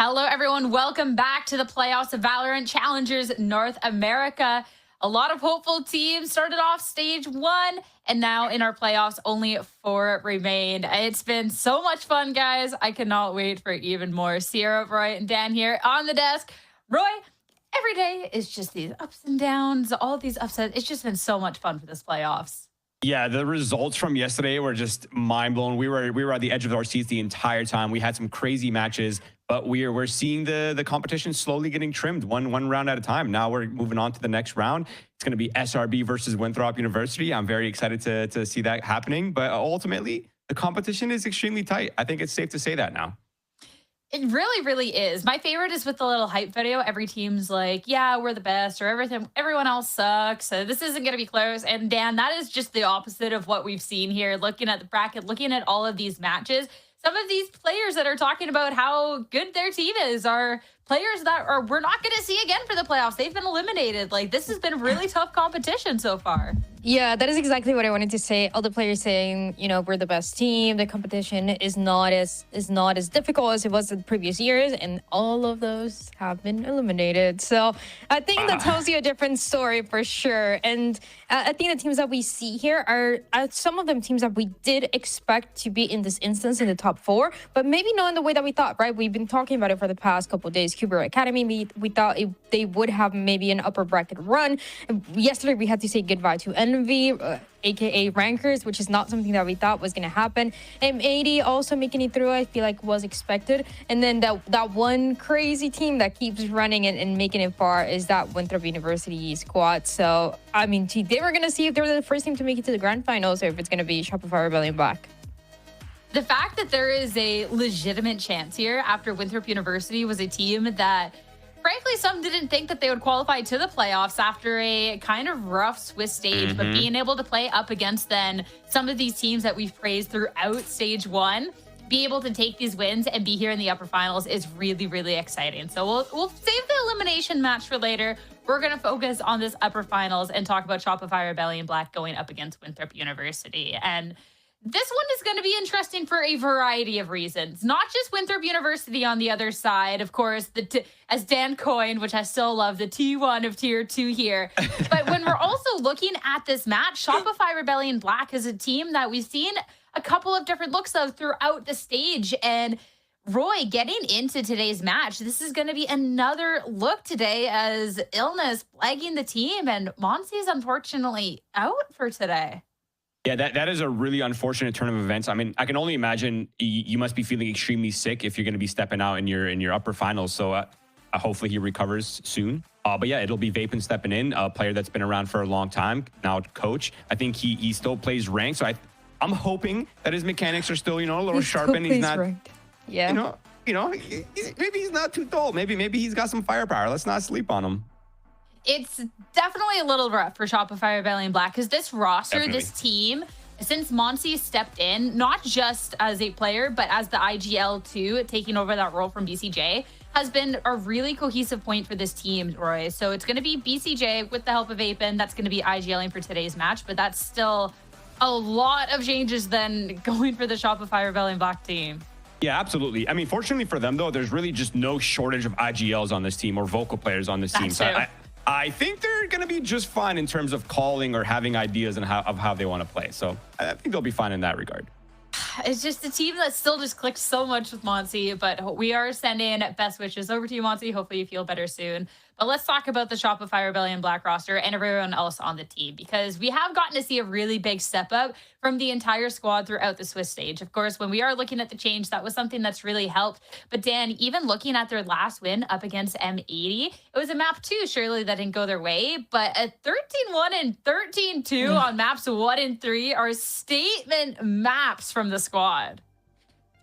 Hello, everyone. Welcome back to the playoffs of Valorant Challengers North America. A lot of hopeful teams started off stage 1, and now in our playoffs, only 4 remain. It's been so much fun, guys. I cannot wait for even more. Sierra, Roy, and Dan here on the desk. Roy, every day is just these ups and downs, all these upsets. It's just been so much fun for this playoffs. Yeah, the results from yesterday were just mind-blowing. We were at the edge of our seats the entire time. We had some crazy matches, but we're seeing the competition slowly getting trimmed one round at a time. Now we're moving on to the next round. It's going to be SRB versus Winthrop University. I'm very excited to see that happening, but ultimately the competition is extremely tight. I think it's safe to say that now. It really, really is. My favorite is with the little hype video. Every team's like, yeah, we're the best, or everyone else sucks. So this isn't going to be close. And Dan, that is just the opposite of what we've seen here. Looking at the bracket, looking at all of these matches, some of these players that are talking about how good their team is are players that we're not going to see again for the playoffs. They've been eliminated. Like, this has been really tough competition so far. Yeah, that is exactly what I wanted to say. All the players saying, you know, we're the best team. The competition is not as difficult as it was in previous years, and all of those have been eliminated. So I think that tells you a different story for sure. And I think the teams that we see here are some of them teams that we did expect to be in this instance in the top 4, but maybe not in the way that we thought. Right? We've been talking about it for the past couple of days. Cuber Academy, we thought they would have maybe an upper bracket run. Yesterday we had to say goodbye to Envy, aka Rankers, which is not something that we thought was going to happen. M80 also making it through, I feel like was expected. And then that one crazy team that keeps running and making it far is that Winthrop University squad. So I mean, they were going to see if they're the first team to make it to the grand finals, or if it's going to be Shopify Rebellion Black. The fact that there is a legitimate chance here after Winthrop University was a team that, frankly, some didn't think that they would qualify to the playoffs after a kind of rough Swiss stage, but being able to play up against then some of these teams that we've praised throughout stage 1, be able to take these wins and be here in the upper finals is really, really exciting. So we'll save the elimination match for later. We're going to focus on this upper finals and talk about Shopify Rebellion Black going up against Winthrop University. And this one is going to be interesting for a variety of reasons. Not just Winthrop University on the other side, of course, as Dan coined, which I still love, the T1 of Tier 2 here. But when we're also looking at this match, Shopify Rebellion Black is a team that we've seen a couple of different looks of throughout the stage. And Roy, getting into today's match, this is going to be another look today as illness plaguing the team. And Monsi is unfortunately out for today. Yeah, that is a really unfortunate turn of events. I mean, I can only imagine you must be feeling extremely sick if you're going to be stepping out in your upper finals. So hopefully he recovers soon. But yeah, it'll be Vapin stepping in, a player that's been around for a long time, now coach. I think he still plays ranked. So I'm hoping that his mechanics are still, a little sharp, and he's not ranked. Yeah. Maybe he's not too dull. Maybe he's got some firepower. Let's not sleep on him. It's definitely a little rough for Shopify Rebellion Black because this roster, this team, since Monsi stepped in, not just as a player, but as the IGL2, taking over that role from BCJ, has been a really cohesive point for this team, Roy. So it's going to be BCJ with the help of Apin. That's going to be IGLing for today's match, but that's still a lot of changes then going for the Shopify Rebellion Black team. Yeah, absolutely. I mean, fortunately for them, though, there's really just no shortage of IGLs on this team or vocal players on this team. So I think they're going to be just fine in terms of calling or having ideas and how they want to play. So I think they'll be fine in that regard. It's just a team that still just clicked so much with Monsi, but we are sending best wishes over to you, Monsi. Hopefully you feel better soon. But let's talk about the Shopify Rebellion Black roster and everyone else on the team, because we have gotten to see a really big step up from the entire squad throughout the Swiss stage. Of course, when we are looking at the change, that was something that's really helped. But Dan, even looking at their last win up against M80, it was a map 2, surely that didn't go their way, but a 13-1 and 13-2 on maps 1 and 3 are statement maps from the squad.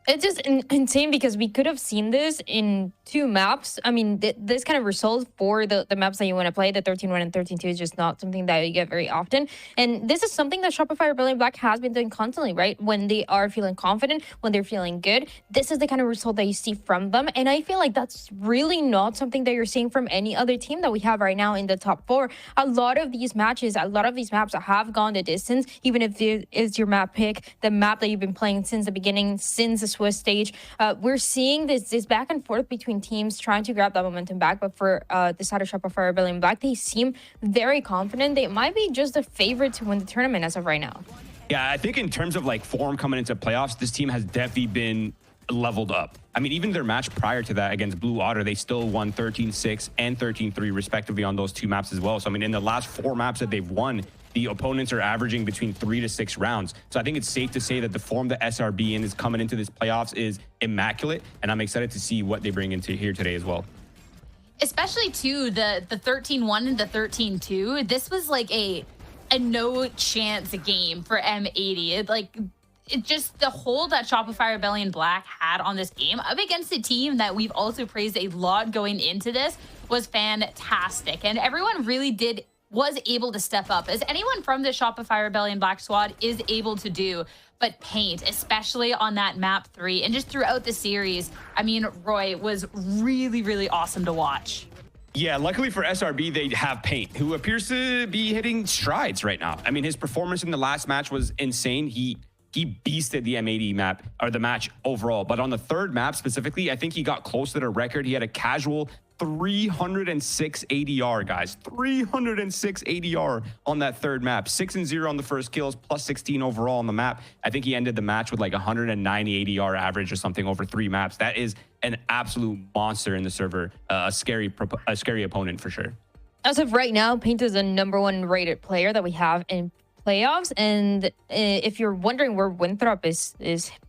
It's just insane because we could have seen this in 2 maps. I mean, this kind of result for the maps that you want to play, the 13-1 and 13-2, is just not something that you get very often. And this is something that Shopify Rebellion Black has been doing constantly, right? When they are feeling confident, when they're feeling good, this is the kind of result that you see from them. And I feel like that's really not something that you're seeing from any other team that we have right now in the top 4. A lot of these matches, a lot of these maps have gone the distance, even if it is your map pick, the map that you've been playing since the beginning, since the Swiss stage. We're seeing this back and forth between teams trying to grab that momentum back, but for the side of Shopify Rebellion Black, they seem very confident. They might be just the favorite to win the tournament as of right now. Yeah, I think in terms of like form coming into playoffs, this team has definitely been leveled up. I mean, even their match prior to that against Blue Otter, they still won 13-6 and 13-3 respectively on those 2 maps as well. So, I mean, in the last 4 maps that they've won, the opponents are averaging between 3 to 6 rounds. So I think it's safe to say that the form that SRB is coming into this playoffs is immaculate. And I'm excited to see what they bring into here today as well. Especially too, the 13-1 and the 13-2. This was like a no chance game for M80. It just, the hold that Shopify Rebellion Black had on this game up against a team that we've also praised a lot going into this was fantastic. And everyone really was able to step up, as anyone from the Shopify Rebellion Black squad is able to do. But Paint, especially on that map 3 and just throughout the series, I mean, Roy, was really, really awesome to watch. Yeah, luckily for SRB, they have Paint, who appears to be hitting strides right now. I mean, his performance in the last match was insane. He beasted the M80 map, or the match overall. But on the 3rd map specifically, I think he got close to the record. He had a casual 306 ADR, guys. 306 ADR on that 3rd map. 6-0 on the first kills, plus 16 overall on the map. I think he ended the match with like 190 ADR average or something over 3 maps. That is an absolute monster in the server. A scary opponent for sure. As of right now, Paint is the #1 rated player that we have in playoffs. And if you're wondering where Winthrop is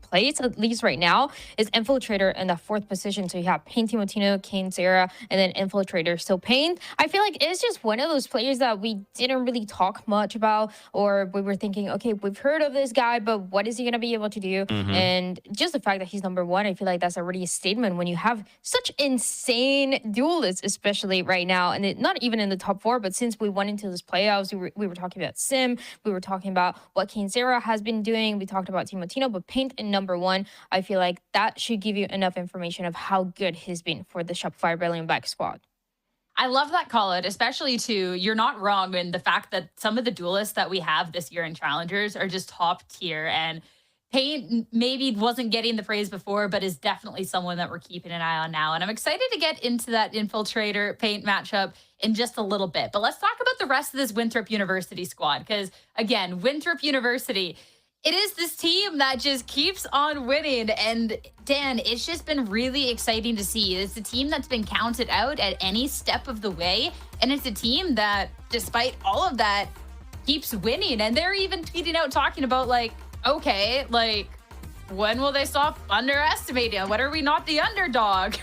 placed, at least right now, is Infiltrator in the 4th position. So you have Paint, Timotino, Kane, Zera, and then Infiltrator. So Paint, I feel like it's just one of those players that we didn't really talk much about, or we were thinking, okay, we've heard of this guy, but what is he going to be able to do? And just the fact that he's #1, I feel like that's already a statement when you have such insane duelists, especially right now. And not even in the top 4, but since we went into this playoffs, we were talking about Sim, we were talking about what Kane Zera has been doing, we talked about Timotino, but Paint in #1, I feel like that should give you enough information of how good he's been for the Shopify Rebellion Black squad. I love that call out, especially too, you're not wrong in the fact that some of the duelists that we have this year in Challengers are just top tier, and Paint maybe wasn't getting the praise before, but is definitely someone that we're keeping an eye on now. And I'm excited to get into that Infiltrator Paint matchup in just a little bit. But let's talk about the rest of this Winthrop University squad, because again, Winthrop University, it is this team that just keeps on winning. And Dan, it's just been really exciting to see. It's a team that's been counted out at any step of the way. And it's a team that, despite all of that, keeps winning. And they're even tweeting out talking about like, okay, like, when will they stop underestimating? When are we not the underdog?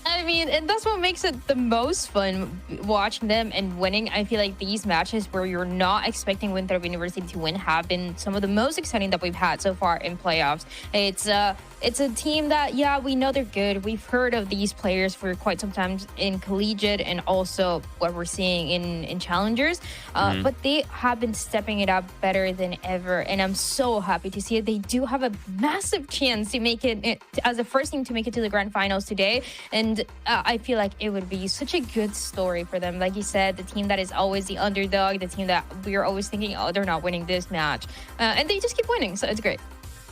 I mean, and that's what makes it the most fun, watching them and winning. I feel like these matches where you're not expecting Winthrop University to win have been some of the most exciting that we've had so far in playoffs. It's a team that, yeah, we know they're good. We've heard of these players for quite some time in collegiate and also what we're seeing in challengers. But they have been stepping it up better than ever. And I'm so happy to see it. They do have a massive chance to make it as the first team to make it to the grand finals today. And I feel like it would be such a good story for them. Like you said, the team that is always the underdog, the team that we're always thinking, oh, they're not winning this match. And they just keep winning. So it's great.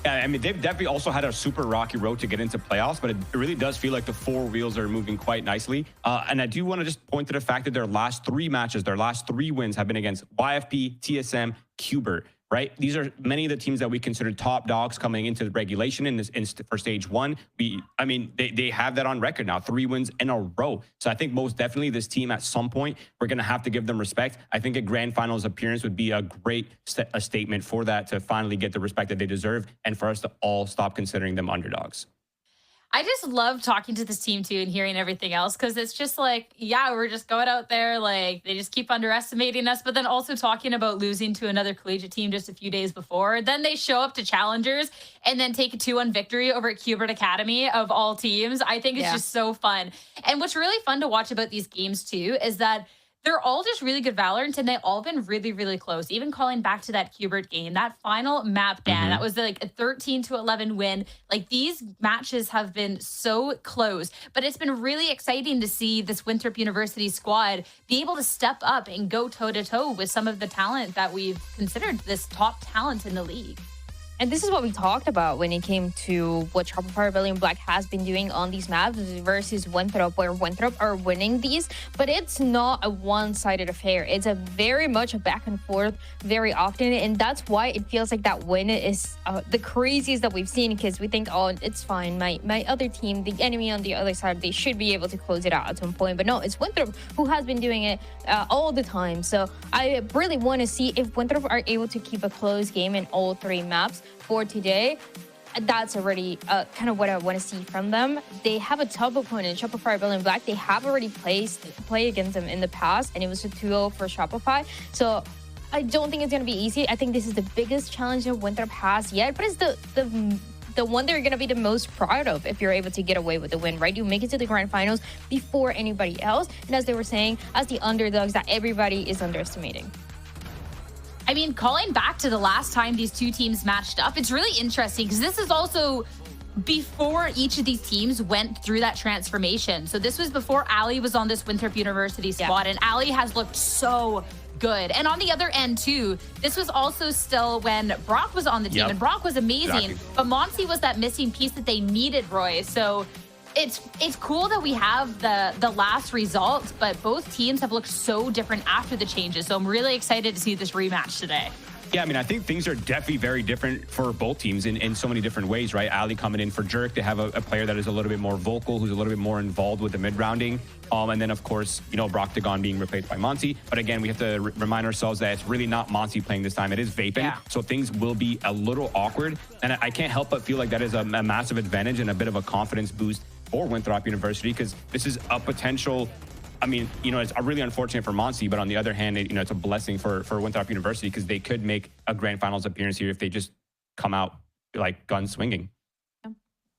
Yeah, I mean, they've definitely also had a super rocky road to get into playoffs, but it really does feel like the 4 wheels are moving quite nicely. And I do want to just point to the fact that their last 3 matches, their last 3 wins have been against YFP, TSM, Qbert, right? These are many of the teams that we consider top dogs coming into the regulation for stage 1. They have that on record now, 3 wins in a row. So I think most definitely this team at some point, we're going to have to give them respect. I think a grand finals appearance would be a great statement for that, to finally get the respect that they deserve and for us to all stop considering them underdogs. I just love talking to this team too and hearing everything else, because it's just like, yeah, we're just going out there, like they just keep underestimating us, but then also talking about losing to another collegiate team just a few days before. Then they show up to Challengers and then take a 2-1 victory over at Qbert Academy of all teams. I think it's just so fun. And what's really fun to watch about these games too is that they're all just really good Valorant, and they all been really, really close. Even calling back to that Qbert game, that final map, Dan, that was like a 13-11 win. Like, these matches have been so close, but it's been really exciting to see this Winthrop University squad be able to step up and go toe-to-toe with some of the talent that we've considered this top talent in the league. And this is what we talked about when it came to what Shopify Rebellion Black has been doing on these maps versus Winthrop, where Winthrop are winning these. But it's not a one-sided affair. It's a very much a back and forth very often. And that's why it feels like that win is the craziest that we've seen, because we think, oh, it's fine. My other team, the enemy on the other side, they should be able to close it out at some point. But no, it's Winthrop who has been doing it all the time. So I really want to see if Winthrop are able to keep a close game in all three maps for today. That's already kind of what I want to see from them. They have a tough opponent, Shopify Rebellion Black. They have already played against them in the past, and it was a 2-0 for Shopify. So I don't think it's going to be easy. I think this is the biggest challenge that Winthrop has yet, but it's the one they're going to be the most proud of if you're able to get away with the win, right? You make it to the grand finals before anybody else. And as they were saying, as the underdogs that everybody is underestimating. I mean, calling back to the last time these two teams matched up, it's really interesting because this is also before each of these teams went through that transformation. So this was before Ali was on this Winthrop University squad, and Ali has looked so good. And on the other end too, this was also still when Brock was on the team, and Brock was amazing, but Monty was that missing piece that they needed, Roy. So it's cool that we have the last result, but both teams have looked so different after the changes. So I'm really excited to see this rematch today. Yeah, I mean, I think things are definitely very different for both teams in so many different ways, right? Ali coming in for Jerk to have a player that is a little bit more vocal, who's a little bit more involved with the mid-rounding. And then, of course, you know, Brock Dagon being replaced by Monty. But again, we have to remind ourselves that it's really not Monty playing this time. It is Vapin. Yeah. So things will be a little awkward. And I can't help but feel like that is a massive advantage and a bit of a confidence boost for Winthrop University, because this is a potential, I mean, you know, it's really unfortunate for Monty, but on the other hand, it's a blessing for Winthrop University, because they could make a grand finals appearance here if they just come out like gun swinging.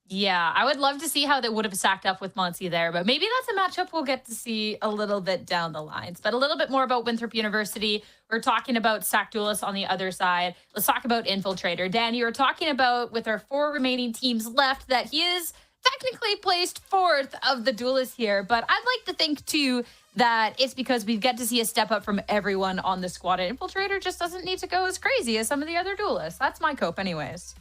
Yeah, I would love to see how they would have stacked up with Monty there, but maybe that's a matchup we'll get to see a little bit down the lines. But a little bit more about Winthrop University. We're talking about Stack Duelist on the other side. Let's talk about Infiltrator. Dan, you were talking about with our 4 remaining teams left that he is technically placed 4th of the duelists here, but I'd like to think too that it's because we get to see a step up from everyone on the squad, and Infiltrator just doesn't need to go as crazy as some of the other duelists. That's my cope anyways.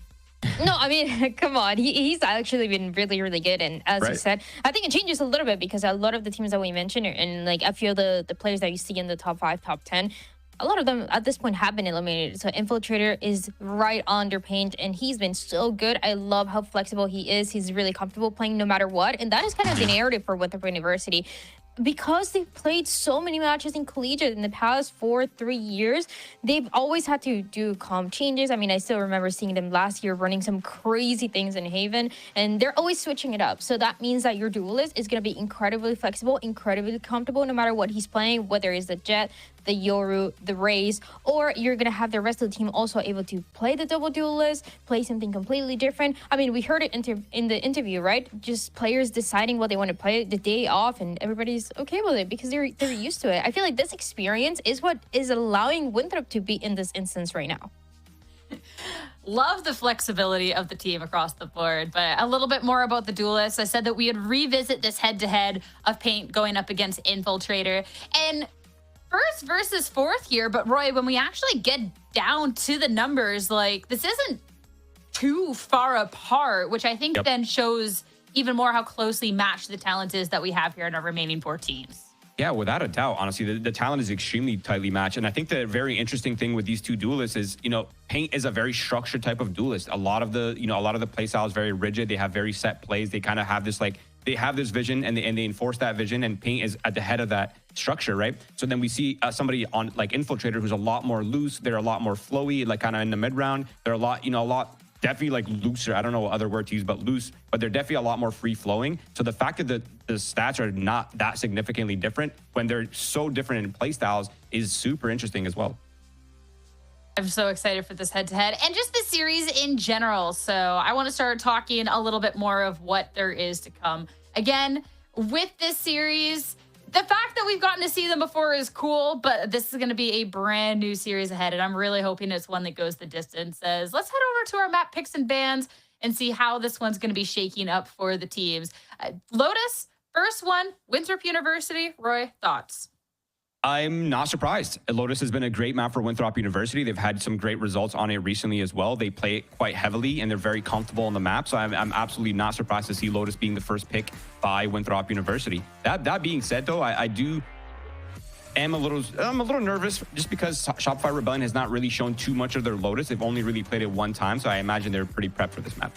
No, I mean, come on. He's actually been really, really good. And as you said, I think it changes a little bit because a lot of the teams that we mentioned, and like I feel the players that you see in the top 5, top 10, a lot of them at this point have been eliminated. So Infiltrator is right under paint, and he's been so good. I love how flexible he is. He's really comfortable playing no matter what. And that is kind of the narrative for Winthrop University. Because they've played so many matches in collegiate in the past 3 years, they've always had to do comp changes. I mean, I still remember seeing them last year running some crazy things in Haven, and they're always switching it up. So that means that your duelist is going to be incredibly flexible, incredibly comfortable, no matter what he's playing, whether it's the Jet, the Yoru, the Raze, or you're going to have the rest of the team also able to play the double duelist, play something completely different. I mean, we heard it in the interview, right? Just players deciding what they want to play the day off, and everybody's okay with it because they're used to it. I feel like this experience is what is allowing Winthrop to be in this instance right now. Love the flexibility of the team across the board, but a little bit more about the duelists. I said that we would revisit this head-to-head of Paint going up against Infiltrator. And 1st versus 4th here, but Roy, when we actually get down to the numbers, like this isn't too far apart, which I think then shows even more how closely matched the talent is that we have here in our remaining 4 teams. Yeah, without a doubt, honestly, the talent is extremely tightly matched. And I think the very interesting thing with these two duelists is, Paint is a very structured type of duelist. A lot of the play style is very rigid. They have very set plays. They kind of have this they have this vision and they enforce that vision, and Paint is at the head of that structure, right? So then we see somebody on like Infiltrator who's a lot more loose. They're a lot more flowy, like kind of in the mid round. They're a lot definitely like looser. I don't know what other word to use, but loose, but they're definitely a lot more free flowing. So the fact that the stats are not that significantly different when they're so different in play styles is super interesting as well. I'm so excited for this head-to-head and just the series in general. So I want to start talking a little bit more of what there is to come. Again, with this series, the fact that we've gotten to see them before is cool, but this is going to be a brand new series ahead, and I'm really hoping it's one that goes the distance. Let's head over to our map picks and bans and see how this one's going to be shaking up for the teams. Lotus, first one, Winthrop University. Roy, thoughts? I'm not surprised. Lotus has been a great map for Winthrop University. They've had some great results on it recently as well. They play it quite heavily and they're very comfortable on the map. So I'm absolutely not surprised to see Lotus being the first pick by Winthrop University. That being said, though, I'm a little nervous just because Shopify Rebellion has not really shown too much of their Lotus. They've only really played it one time. So I imagine they're pretty prepped for this map.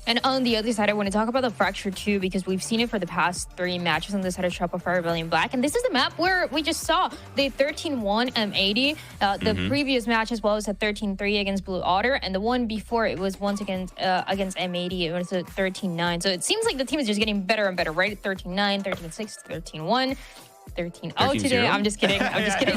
And on the other side, I want to talk about the Fracture too, because we've seen it for the past 3 matches on the side of Shopify Rebellion Black. And this is the map where we just saw the 13-1 M80. The previous match as well was a 13-3 against Blue Otter. And the one before it was once against M80. It was a 13-9. So it seems like the team is just getting better and better, right? 13-9, 13-6, 13-1, 13-0 today. I'm just kidding. I'm just kidding.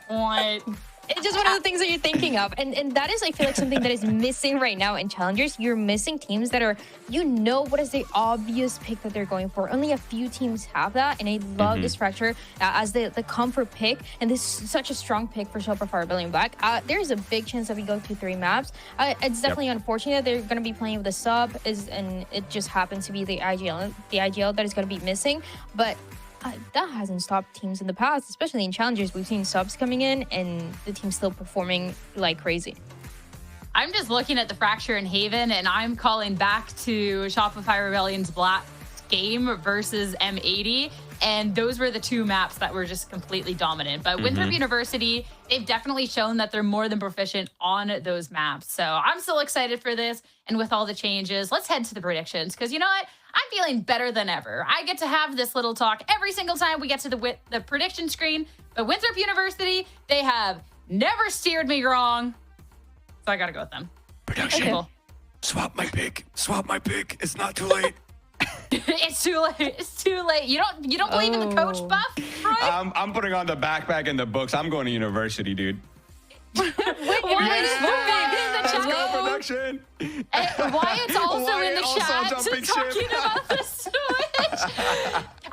What? It's just one of the things that you're thinking of. And that is, I feel like, something that is missing right now in Challengers. You're missing teams that are, what is the obvious pick that they're going for. Only a few teams have that. And I love this Fracture as the comfort pick. And this is such a strong pick for Shopify Rebellion Black. There's a big chance that we go to 3 maps. It's definitely unfortunate they're going to be playing with a sub. And it just happens to be the IGL that is going to be missing. But that hasn't stopped teams in the past, especially in Challengers. We've seen subs coming in and the team's still performing like crazy. I'm just looking at the Fracture in Haven and I'm calling back to Shopify Rebellion's Black game versus M80. And those were the 2 maps that were just completely dominant. But Winthrop University, they've definitely shown that they're more than proficient on those maps. So I'm still excited for this. And with all the changes, let's head to the predictions. Because you know what? I'm feeling better than ever. I get to have this little talk every single time we get to the prediction screen. But Winthrop University, they have never steered me wrong. So I got to go with them. Production. Okay. Swap my pick. Swap my pick. It's not too late. It's too late. It's too late. You don't believe in the coach buff, right? I'm putting on the backpack and the books. I'm going to university, dude. Wait, why is Movement in the chat? Let's go, production. Wyatt's also in the chat talking about the switch.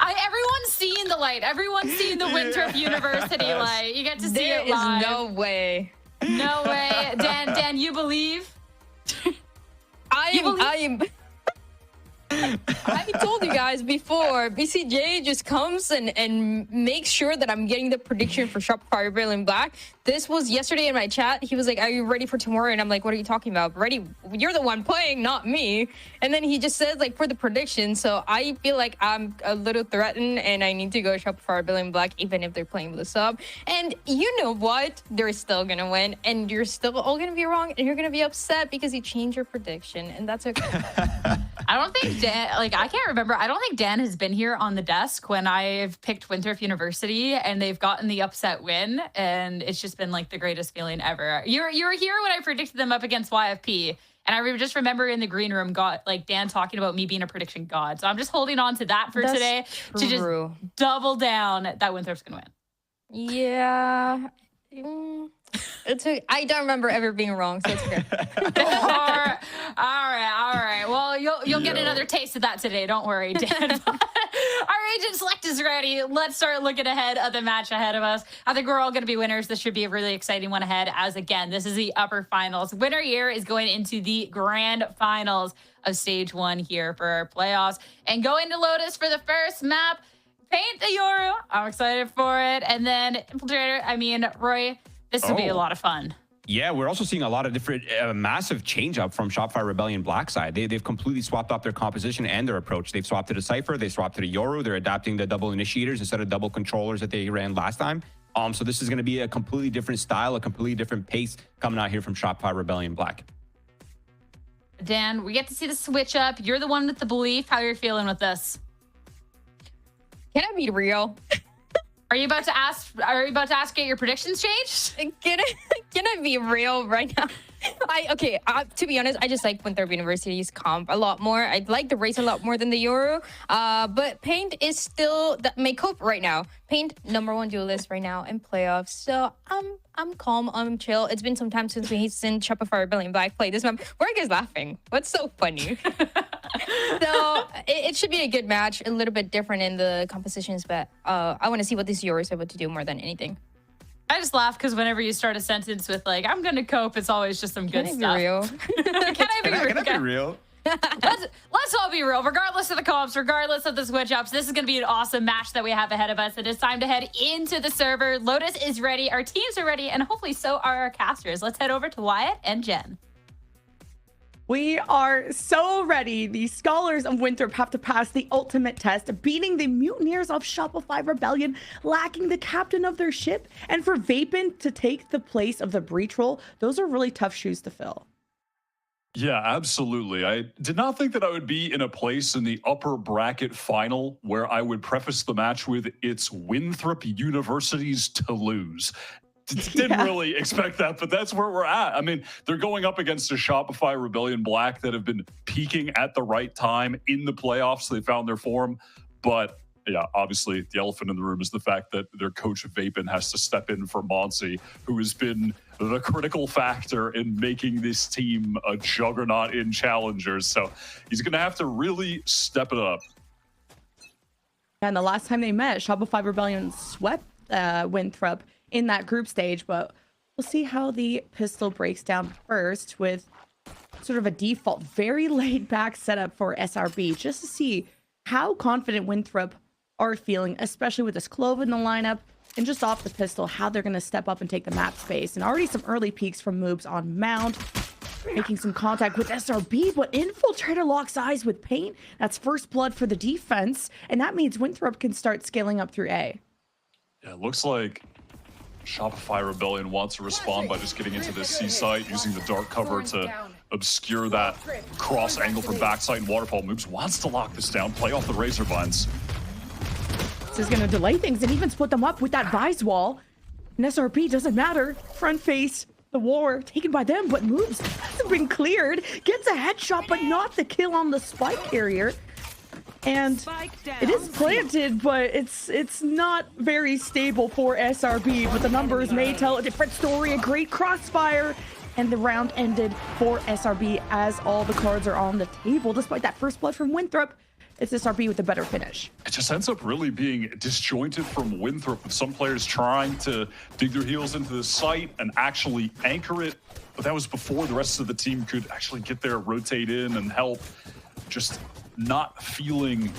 Everyone's seeing the light. Everyone's seeing the Winthrop University light. You get to see it live. There is no way. No way. Dan, you believe? I told you guys before, BCJ just comes and makes sure that I'm getting the prediction for Shopify Rebellion Black. This was yesterday in my chat. He was like, are you ready for tomorrow? And I'm like, what are you talking about? Ready? You're the one playing, not me. And then he just says, like, for the prediction. So I feel like I'm a little threatened and I need to go Shopify Rebellion Black, even if they're playing with a sub. And you know what? They're still going to win. And you're still all going to be wrong. And you're going to be upset because you changed your prediction. And that's okay. I don't think Dan, I can't remember. I don't think Dan has been here on the desk when I've picked Winthrop University and they've gotten the upset win. And it's just been like the greatest feeling ever. You were here when I predicted them up against YFP. And I just remember in the green room, Dan talking about me being a prediction god. So I'm just holding on to that for today to just double down that Winthrop's going to win. Yeah. I don't remember ever being wrong, so it's okay. All right. Well, you'll get another taste of that today. Don't worry, Dan. Our agent select is ready. Let's start looking ahead of the match ahead of us. I think we're all going to be winners. This should be a really exciting one ahead, as again, this is the upper finals. Winner here is going into the grand finals of stage 1 here for our playoffs. And going to Lotus for the first map, Paint the Yoru. I'm excited for it. And then Infiltrator, Roy, this will be a lot of fun. Yeah, we're also seeing a lot of different, massive change up from Shopify Rebellion Black side. They've completely swapped up their composition and their approach. They've swapped to the Cypher, they swapped to the Yoru. They're adapting the double initiators instead of double controllers that they ran last time. So this is going to be a completely different style, a completely different pace coming out here from Shopify Rebellion Black. Dan, we get to see the switch up. You're the one with the belief. How are you feeling with this? Can I be real? Are you about to ask get your predictions changed? Can I be real right now? To be honest, I just like Winthrop University's comp a lot more. I like the race a lot more than the Yoru. But Paint is still my cope right now. Paint, #1 duelist right now in playoffs. So I'm calm, I'm chill. It's been some time since we've seen Shopify Rebellion Black play this map. Why are you guys laughing? What's so funny? So it should be a good match, a little bit different in the compositions, but I want to see what these Yoru are able to do more than anything. I just laugh because whenever you start a sentence with like, I'm going to cope, it's always just some good stuff. Can I be real? Can I be real? Let's all be real. Regardless of the comps, regardless of the switch ups, this is going to be an awesome match that we have ahead of us. It is time to head into the server. Lotus is ready. Our teams are ready, and hopefully so are our casters. Let's head over to Wyatt and Jen. We are so ready. The Scholars of Winthrop have to pass the ultimate test, beating the Mutineers of Shopify Rebellion, lacking the captain of their ship, and for Vapin to take the place of the Breach role. Those are really tough shoes to fill. Yeah, absolutely. I did not think that I would be in a place in the upper bracket final where I would preface the match with it's Winthrop University's to lose. Didn't really expect that, but that's where we're at. I mean, they're going up against a Shopify Rebellion Black that have been peaking at the right time in the playoffs. They found their form, but yeah, obviously the elephant in the room is the fact that their coach Vapin has to step in for Monsi, who has been the critical factor in making this team a juggernaut in Challengers. So he's going to have to really step it up. And the last time they met, Shopify Rebellion swept Winthrop in that group stage, but we'll see how the pistol breaks down first with sort of a default, very laid back setup for SRB, just to see how confident Winthrop are feeling, especially with this Clove in the lineup, and just off the pistol, how they're going to step up and take the map space. And already some early peeks from moves on Mount, making some contact with SRB, but Infiltrator locks eyes with Paint. That's first blood for the defense, and that means Winthrop can start scaling up through A. Yeah, it looks like Shopify Rebellion wants to respond by just getting into this C site, using the dark cover to obscure that cross angle from backside, and Waterfall moves, wants to lock this down, play off the Razor Vines. This is going to delay things and even split them up with that Vise wall. And SRB doesn't matter. Front face, the war taken by them, but moves hasn't been cleared. Gets a headshot, but not the kill on the spike carrier. And it is planted, but it's not very stable for SRB. But the numbers may tell a different story. A great crossfire, and the round ended for SRB as all the cards are on the table. Despite that first blood from Winthrop, it's SRB with a better finish. It just ends up really being disjointed from Winthrop, with some players trying to dig their heels into the site and actually anchor it. But that was before the rest of the team could actually get there, rotate in and help. Just not feeling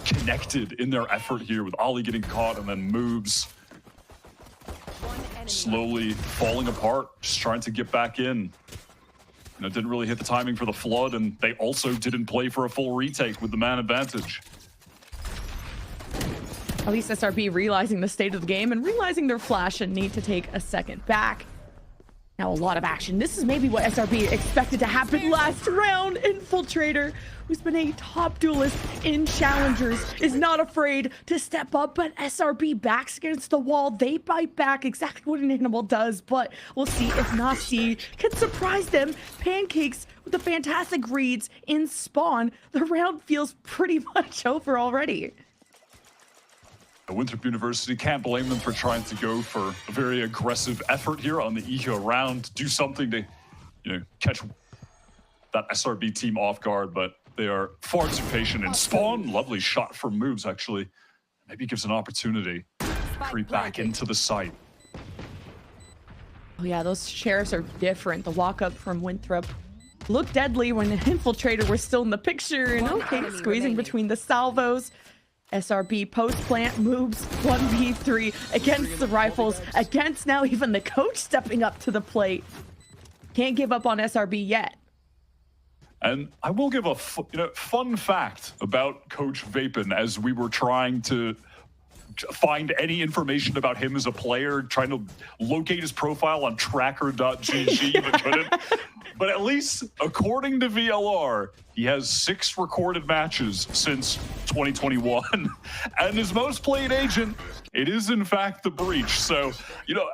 connected in their effort here, with Ollie getting caught and then moves slowly falling apart, just trying to get back in. You know, didn't really hit the timing for the flood, and they also didn't play for a full retake with the man advantage. At least SRB realizing the state of the game and realizing their flash and need to take a second back. Now a lot of action. This is maybe what SRB expected to happen last round. Infiltrator, who's been a top duelist in Challengers, is not afraid to step up, but SRB backs against the wall. They bite back, exactly what an animal does, but we'll see if Nasi can surprise them. Pancakes with the fantastic reads in spawn. The round feels pretty much over already. Winthrop University, can't blame them for trying to go for a very aggressive effort here on the eco round, do something to, you know, catch that SRB team off guard, but they are far too patient in spawn. Lovely shot from moves, actually. Maybe gives an opportunity to creep back into the site. Oh yeah, those sheriffs are different. The walk-up from Winthrop looked deadly when the Infiltrator was still in the picture, and okay, squeezing between the salvos. SRB post-plant moves 1v3 against the rifles, against now even the coach stepping up to the plate. Can't give up on SRB yet. And I will give a fun fact about Coach Vapin, as we were trying to find any information about him as a player, trying to locate his profile on tracker.gg, but couldn't. But at least, according to VLR, he has 6 recorded matches since 2021. And his most played agent, it is in fact the Breach. So, you know,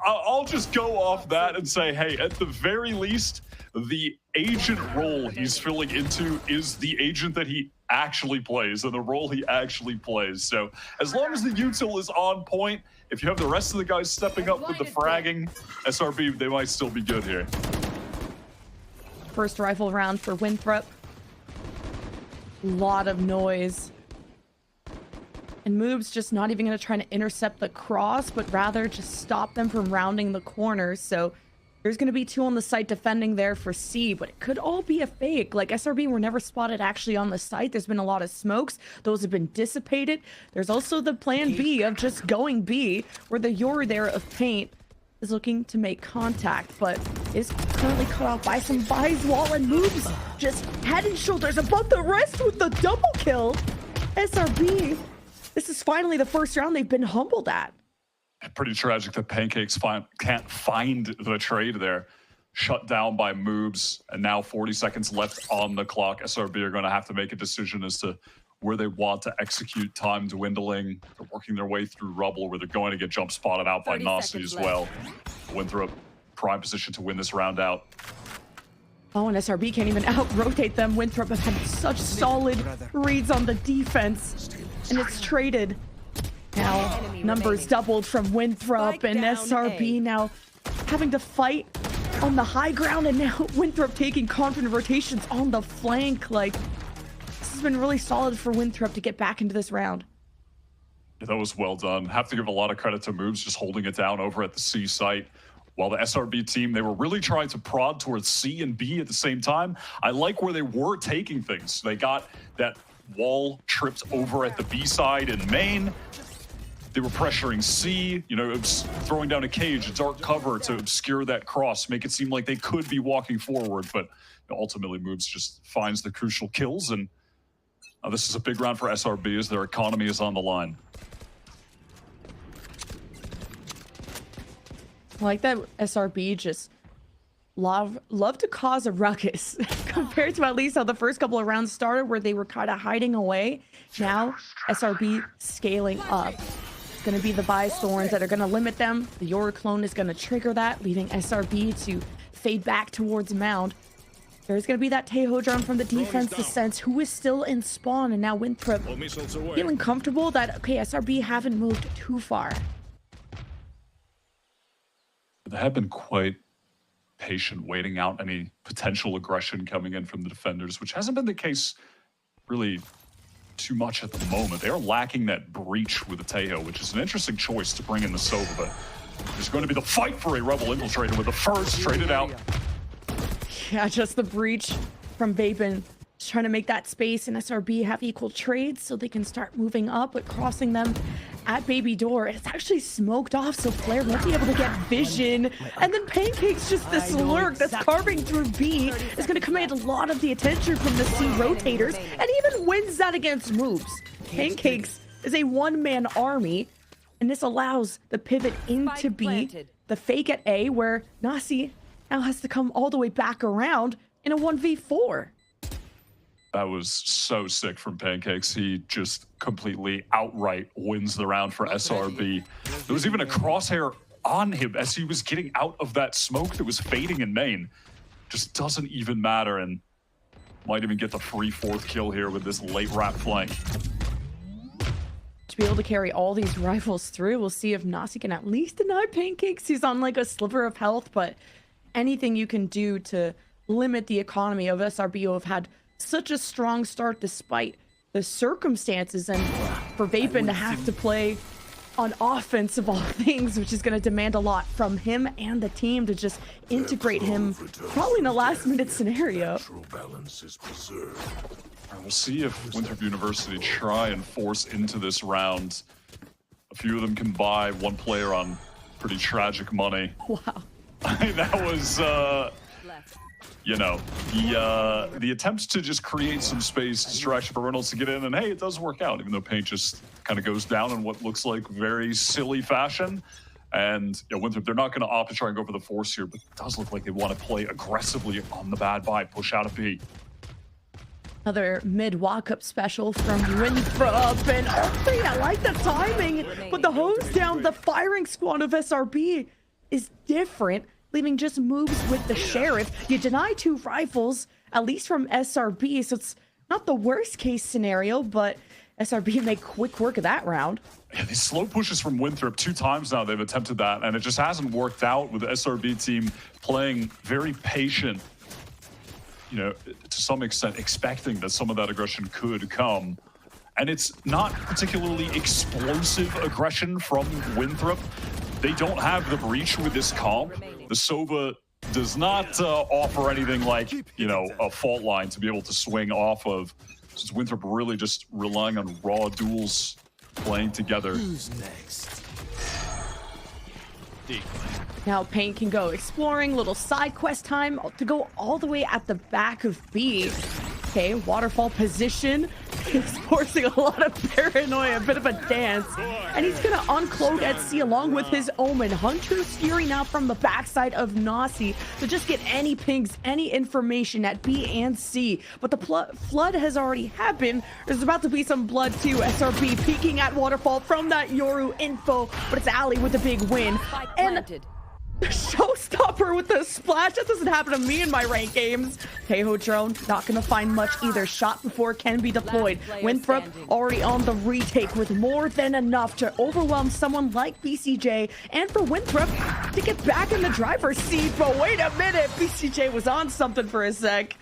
I'll just go off that and say, hey, at the very least, the agent role he's filling into is the agent that he actually plays and the role he actually plays. So as long as the util is on point, if you have the rest of the guys stepping up with the fragging, SRB, they might still be good here. First rifle round for Winthrop. Lot of noise. And Move's just not even going to try to intercept the cross, but rather just stop them from rounding the corner. So There's going to be 2 on the site defending there for C, but it could all be a fake. Like, SRB were never spotted actually on the site. There's been a lot of smokes. Those have been dissipated. There's also the plan B of just going B, where the Yoru there of Paint is looking to make contact, but is currently cut off by some buys wall and moves just head and shoulders above the rest with the double kill. SRB, this is finally the first round they've been humbled at. Pretty tragic that Pancakes can't find the trade there. Shut down by moves, and now 40 seconds left on the clock. SRB are going to have to make a decision as to where they want to execute. Time dwindling. They're working their way through rubble where they're going to get jump spotted out by Nasi as well. Winthrop, prime position to win this round out. Oh, and SRB can't even out-rotate them. Winthrop have had such solid reads on the defense, and it's traded. Now, numbers doubled from Winthrop, and SRB now having to fight on the high ground, and now Winthrop taking confident rotations on the flank. Like, this has been really solid for Winthrop to get back into this round. Yeah, that was well done. Have to give a lot of credit to Moves just holding it down over at the C site. While the SRB team, they were really trying to prod towards C and B at the same time. I like where they were taking things. They got that wall tripped over at the B side in main. They were pressuring C, you know, throwing down a cage, a dark cover to obscure that cross, make it seem like they could be walking forward, but ultimately Moves just finds the crucial kills, and this is a big round for SRB as their economy is on the line. I like that SRB just love to cause a ruckus compared to at least how the first couple of rounds started, where they were kind of hiding away. Now SRB scaling up. Going to be the Bias Thorns that are going to limit them. The Yoru clone is going to trigger that, leaving SRB to fade back towards Mound. There's going to be that Teho drum from the defense to sense who is still in spawn, and now Winthrop feeling comfortable that, okay, SRB haven't moved too far. They have been quite patient, waiting out any potential aggression coming in from the defenders, which hasn't been the case really too much at the moment. They are lacking that breach with the Teho, which is an interesting choice to bring in the Sova, but there's going to be the fight for a Rebel Infiltrator with the first traded out. Yeah, just the breach from Vapin. Just trying to make that space and SRB have equal trades so they can start moving up, but crossing them at Baby Door. It's actually smoked off, so Flare won't be able to get vision. And then Pancake's just this lurk that's carving through B is going to command a lot of the attention from the C rotators, and even wins that against moves. Pancakes is a one-man army, and this allows the pivot into B, the fake at A, where Nasi now has to come all the way back around in a 1v4. That was so sick from Pancakes. He just completely outright wins the round for SRB. There was even a crosshair on him as he was getting out of that smoke that was fading in main. Just doesn't even matter, and might even get the free 4th kill here with this late wrap flank. To be able to carry all these rifles through, we'll see if Nasi can at least deny Pancakes. He's on like a sliver of health, but anything you can do to limit the economy of SRB, who have had such a strong start despite the circumstances, and for Vapin to have to play on offense of all things, which is going to demand a lot from him and the team to just integrate him probably in a last-minute scenario. We'll see if Winthrop University try and force into this round. A few of them can buy one player on pretty tragic money. Wow. That was you know, the attempts to just create some space, distraction for Reynolds to get in, and hey, it does work out, even though Paint just kind of goes down in what looks like very silly fashion. And you know, Winthrop, they're not going to opt to try and go for the force here, but it does look like they want to play aggressively on the bad buy, push out a B. Another mid walk-up special from Winthrop, and oh, I like the timing, but the hose down, the firing squad of SRB is different, leaving just moves with the Sheriff. You deny 2 rifles, at least from SRB, so it's not the worst case scenario, but SRB make quick work of that round. Yeah, these slow pushes from Winthrop 2 times now they've attempted that, and it just hasn't worked out with the SRB team playing very patient, you know, to some extent expecting that some of that aggression could come. And it's not particularly explosive aggression from Winthrop. They don't have the breach with this comp. The Sova does not offer anything like, you know, a fault line to be able to swing off of. Since Winthrop really just relying on raw duels playing together. Who's next? Now Paint can go exploring, little side quest time to go all the way at the back of B. Okay, waterfall position. He's forcing a lot of paranoia, a bit of a dance. And he's gonna uncloak at C along with his Omen. Hunter steering out from the backside of Nasi to just get any pings, any information at B and C. But the flood has already happened. There's about to be some blood too. SRB peeking at waterfall from that Yoru info, but it's Ali with a big win. And showstopper with the splash. That doesn't happen to me in my ranked games. Teho drone not gonna find much either. Shot before it can be deployed. Winthrop already on the retake with more than enough to overwhelm someone like BCJ, and for Winthrop to get back in the driver's seat. But wait a minute, BCJ was on something for a sec.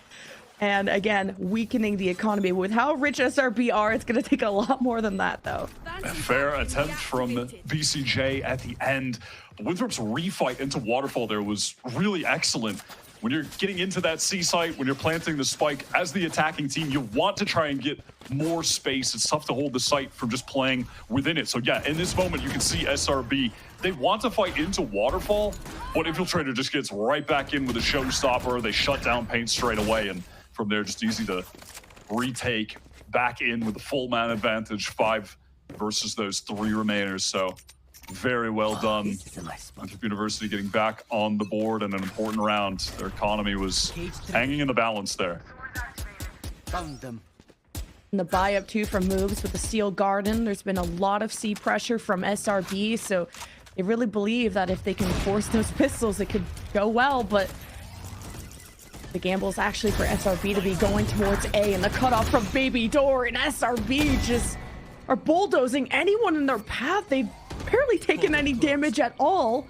And again, weakening the economy. With how rich SRB are, it's going to take a lot more than that, though. A fair attempt from BCJ at the end. But Winthrop's refight into Waterfall there was really excellent. When you're getting into that C site, when you're planting the spike, as the attacking team, you want to try and get more space. It's tough to hold the site from just playing within it. So yeah, in this moment, you can see SRB. They want to fight into Waterfall, but Infiltrator just gets right back in with a showstopper. They shut down Paint straight away, and from there, just easy to retake back in with the full man advantage, 5 versus those 3 remainers. So very well done. Winthrop University getting back on the board in an important round. Their economy was hanging in the balance there. Found them. And the buy up too from moves with the Steel Garden. There's been a lot of C pressure from SRB, so they really believe that if they can force those pistols, it could go well, but the gamble is actually for SRB to be going towards A, and the cutoff from Baby Door, and SRB just are bulldozing anyone in their path. They've barely taken any damage at all.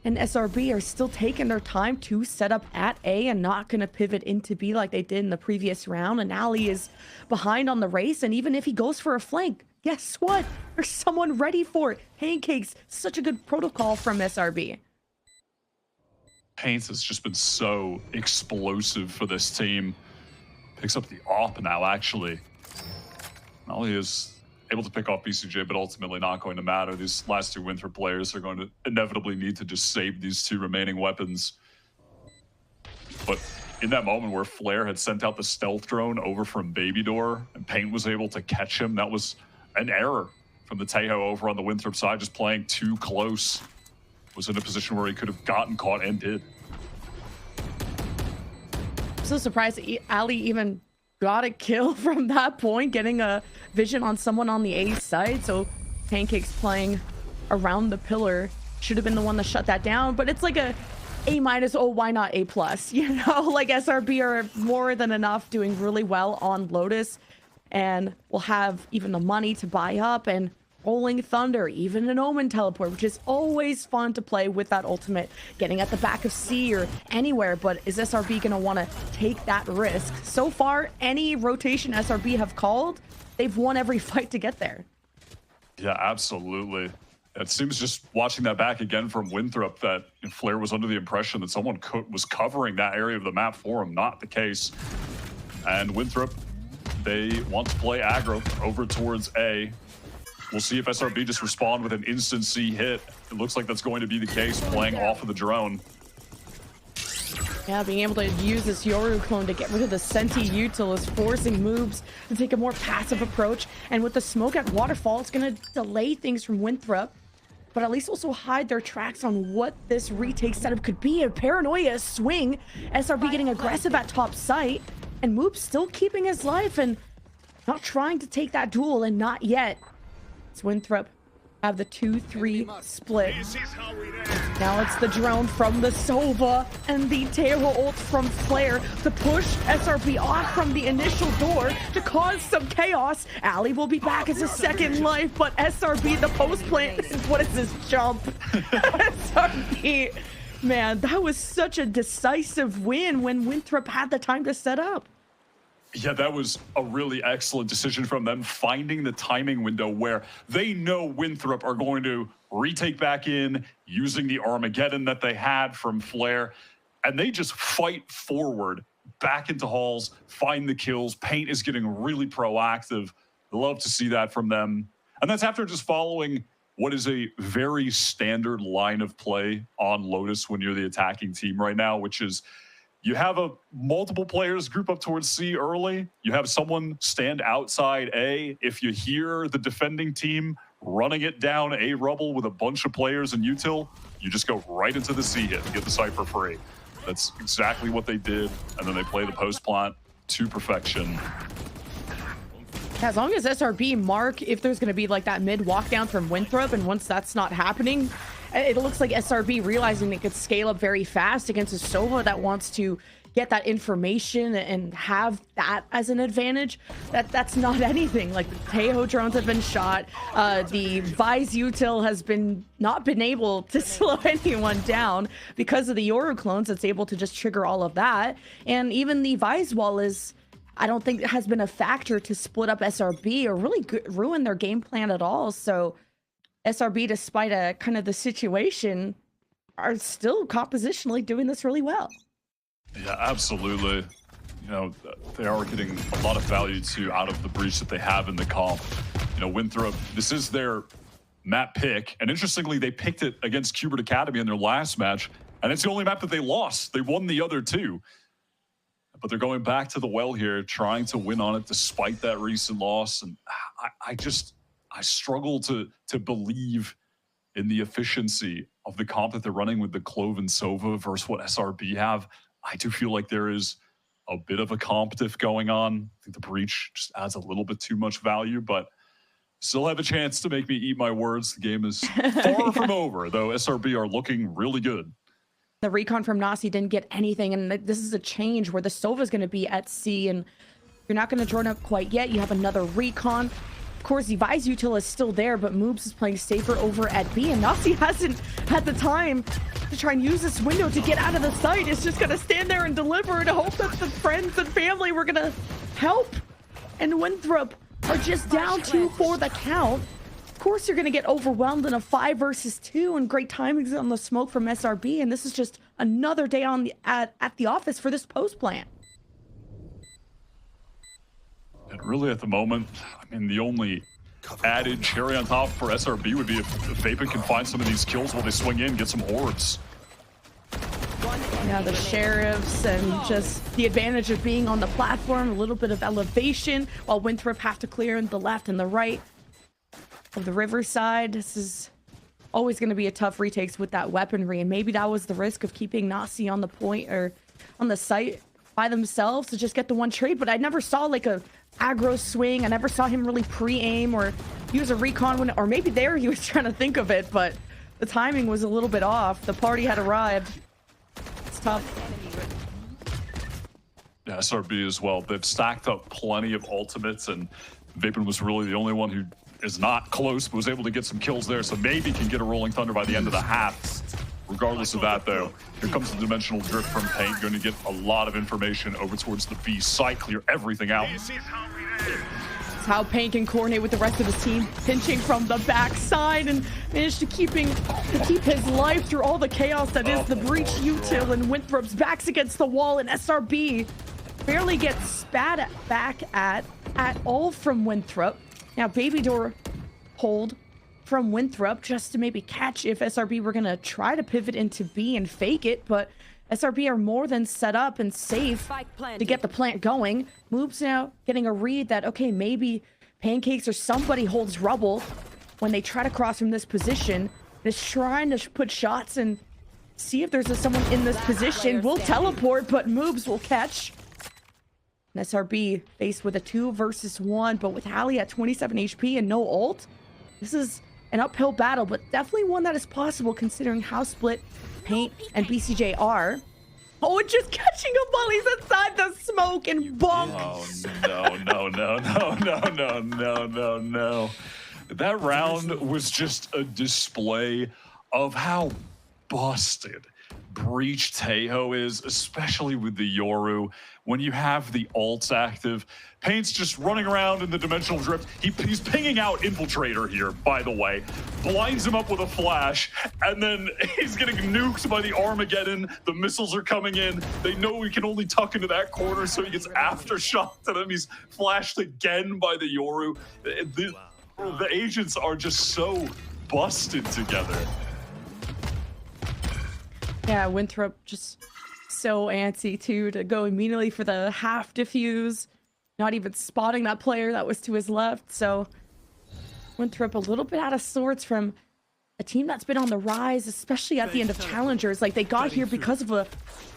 And SRB are still taking their time to set up at A and not going to pivot into B like they did in the previous round. And Ali is behind on the race, and even if he goes for a flank, guess what? There's someone ready for it. Pancakes, such a good protocol from SRB. Paint has just been so explosive for this team. Picks up the AWP now, actually. Ali is able to pick off BCJ, but ultimately not going to matter. These last 2 Winthrop players are going to inevitably need to just save these 2 remaining weapons. But in that moment where Flare had sent out the stealth drone over from Baby Door and Paint was able to catch him, that was an error from the Teho over on the Winthrop side, just playing too close. Was in a position where he could have gotten caught and did. I'm so surprised that Ali even got a kill from that point, getting a vision on someone on the A side. So Pancakes playing around the pillar should have been the one that shut that down, but it's like a A-, oh, why not A+? You know, like SRB are more than enough, doing really well on Lotus, and will have even the money to buy up, and Rolling Thunder, even an Omen teleport, which is always fun to play with that ultimate, getting at the back of C or anywhere. But is SRB going to want to take that risk? So far, any rotation SRB have called, they've won every fight to get there. Yeah, absolutely. It seems just watching that back again from Winthrop that Flare was under the impression that someone was covering that area of the map for him. Not the case. And Winthrop, they want to play aggro over towards A. We'll see if SRB just respond with an instant C hit. It looks like that's going to be the case, playing off of the drone. Yeah, being able to use this Yoru clone to get rid of the Senti Util is forcing moves to take a more passive approach. And with the smoke at Waterfall, it's going to delay things from Winthrop, but at least also hide their tracks on what this retake setup could be. A paranoia swing, SRB getting aggressive at top site, and Moop still keeping his life and not trying to take that duel, and not yet. It's Winthrop have the 2-3 split. Now it's the drone from the Sova and the Teho ult from Flare to push SRB off from the initial door to cause some chaos. Ali will be back as a second life, but SRB, the post plant, what is this jump? SRB, man, that was such a decisive win when Winthrop had the time to set up. Yeah, that was a really excellent decision from them, finding the timing window where they know Winthrop are going to retake back in using the Armageddon that they had from Flare, and they just fight forward back into halls, find the kills. Paint is getting really proactive. Love to see that from them. And that's after just following what is a very standard line of play on Lotus when you're the attacking team right now, which is you have multiple players group up towards C early. You have someone stand outside A. If you hear the defending team running it down A rubble with a bunch of players in util, you just go right into the C hit and get the site for free. That's exactly what they did. And then they play the post plant to perfection. As long as SRB mark if there's going to be like that mid walk down from Winthrop, and once that's not happening, it looks like SRB realizing they could scale up very fast against a Sova that wants to get that information and have that as an advantage. That's not anything. Like the Tejo drones have been shot. The Vise util has not been able to slow anyone down because of the Yoru clones. It's able to just trigger all of that. And even the Vise wall I don't think it has been a factor to split up SRB or really ruin their game plan at all. So SRB, despite kind of the situation, are still compositionally doing this really well. Yeah, absolutely. You know, they are getting a lot of value too out of the breach that they have in the comp. You know, Winthrop, this is their map pick. And interestingly, they picked it against Qbert Academy in their last match. And it's the only map that they lost. They won the other two. But they're going back to the well here, trying to win on it despite that recent loss. And I struggle to believe in the efficiency of the comp that they're running with the Clove and Sova versus what SRB have. I do feel like there is a bit of a comp diff going on. I think the breach just adds a little bit too much value, but still have a chance to make me eat my words. The game is far from over, though SRB are looking really good. The recon from Nasi didn't get anything, and this is a change where the Sova is going to be at C, and you're not going to join up quite yet. You have another recon. Of course, the Vise util is still there, but Moobs is playing safer over at B, and Nasi hasn't had the time to try and use this window to get out of the site. It's just going to stand there and deliver and hope that the friends and family were going to help. And Winthrop are just down 2 for the count. Of course, you're going to get overwhelmed in a 5 versus 2, and great timings on the smoke from SRB. And this is just another day on at the office for this post plant. And really, at the moment, I mean, the only added cherry on top for SRB would be if Vapin can find some of these kills while they swing in, get some orbs. Yeah, the sheriffs and just the advantage of being on the platform, a little bit of elevation, while Winthrop have to clear in the left and the right of the riverside. This is always going to be a tough retakes with that weaponry, and maybe that was the risk of keeping Nasi on the point or on the site by themselves to just get the one trade. But I never saw like a aggro swing. I never saw him really pre-aim or use a recon when, or maybe there he was trying to think of it, but the timing was a little bit off. The party had arrived. It's tough. Yeah, SRB as well. They've stacked up plenty of ultimates, and Vapin was really the only one who is not close, but was able to get some kills there, so maybe can get a Rolling Thunder by the end of the half. Regardless of that, though, here comes the dimensional drift from Paint. Going to get a lot of information over towards the B site, clear everything out. It's how Paint can coordinate with the rest of his team, pinching from the backside and managed to keep his life through all the chaos that is the breach util, and Winthrop's back's against the wall, and SRB barely gets spat back at all from Winthrop. Now, Baby Door hold from Winthrop just to maybe catch if SRB were going to try to pivot into B and fake it, but SRB are more than set up and safe to get the plant going. Moves now getting a read that, okay, maybe Pancakes or somebody holds rubble when they try to cross from this position. Is trying to put shots and see if there's someone in this position. Will teleport, but Moves will catch. And SRB faced with a 2 versus 1, but with Hallie at 27 HP and no ult, this is an uphill battle, but definitely one that is possible considering how split Paint and BCJ are. Oh, and just catching him while he's inside the smoke and bonk. Oh, no. That round was just a display of how busted Breach Taeho is, especially with the Yoru, when you have the ults active. Paint's just running around in the dimensional drift. He's pinging out Infiltrator here, by the way. Blinds him up with a flash, and then he's getting nuked by the Armageddon. The missiles are coming in. They know he can only tuck into that corner, so he gets aftershocked, and then he's flashed again by the Yoru. The agents are just so busted together. Yeah, Winthrop just so antsy too to go immediately for the half defuse, not even spotting that player that was to his left. So Winthrop a little bit out of sorts from a team that's been on the rise, especially at the end of Challengers. Like, they got here because of a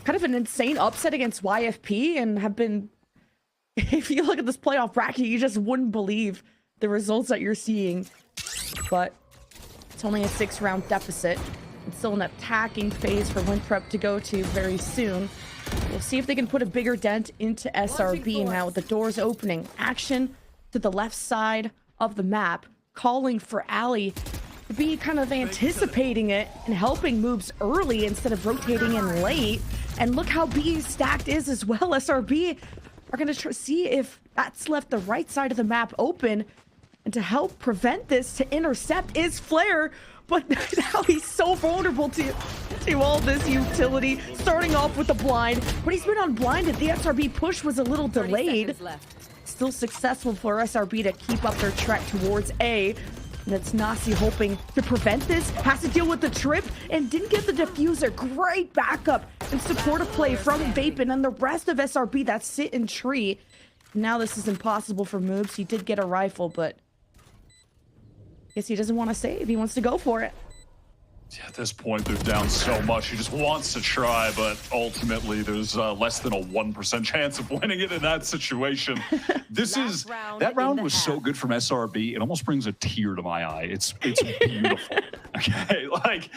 kind of an insane upset against YFP and have been, if you look at this playoff bracket, you just wouldn't believe the results that you're seeing. But it's only a 6-round deficit. It's still an attacking phase for Winthrop to go to very soon. We'll see if they can put a bigger dent into SRB now with the doors opening. Action to the left side of the map, calling for Ali to be kind of anticipating it and helping moves early instead of rotating in late. And look how B stacked is as well. SRB are going to see if that's left the right side of the map open. And to help prevent this, to intercept is Flare. But now he's so vulnerable to all this utility. Starting off with the blind, but he's been unblinded. The SRB push was a little delayed. Still successful for SRB to keep up their trek towards A. And it's Nasi hoping to prevent this. Has to deal with the trip and didn't get the diffuser. Great backup and supportive play from Vapin and the rest of SRB that sit in tree. Now this is impossible for moves. He did get a rifle, but guess he doesn't want to save. He wants to go for it. Yeah, at this point, they're down so much. He just wants to try, but ultimately, there's less than a 1% chance of winning it in that situation. That round was so good from SRB. It almost brings a tear to my eye. It's beautiful. Okay, like,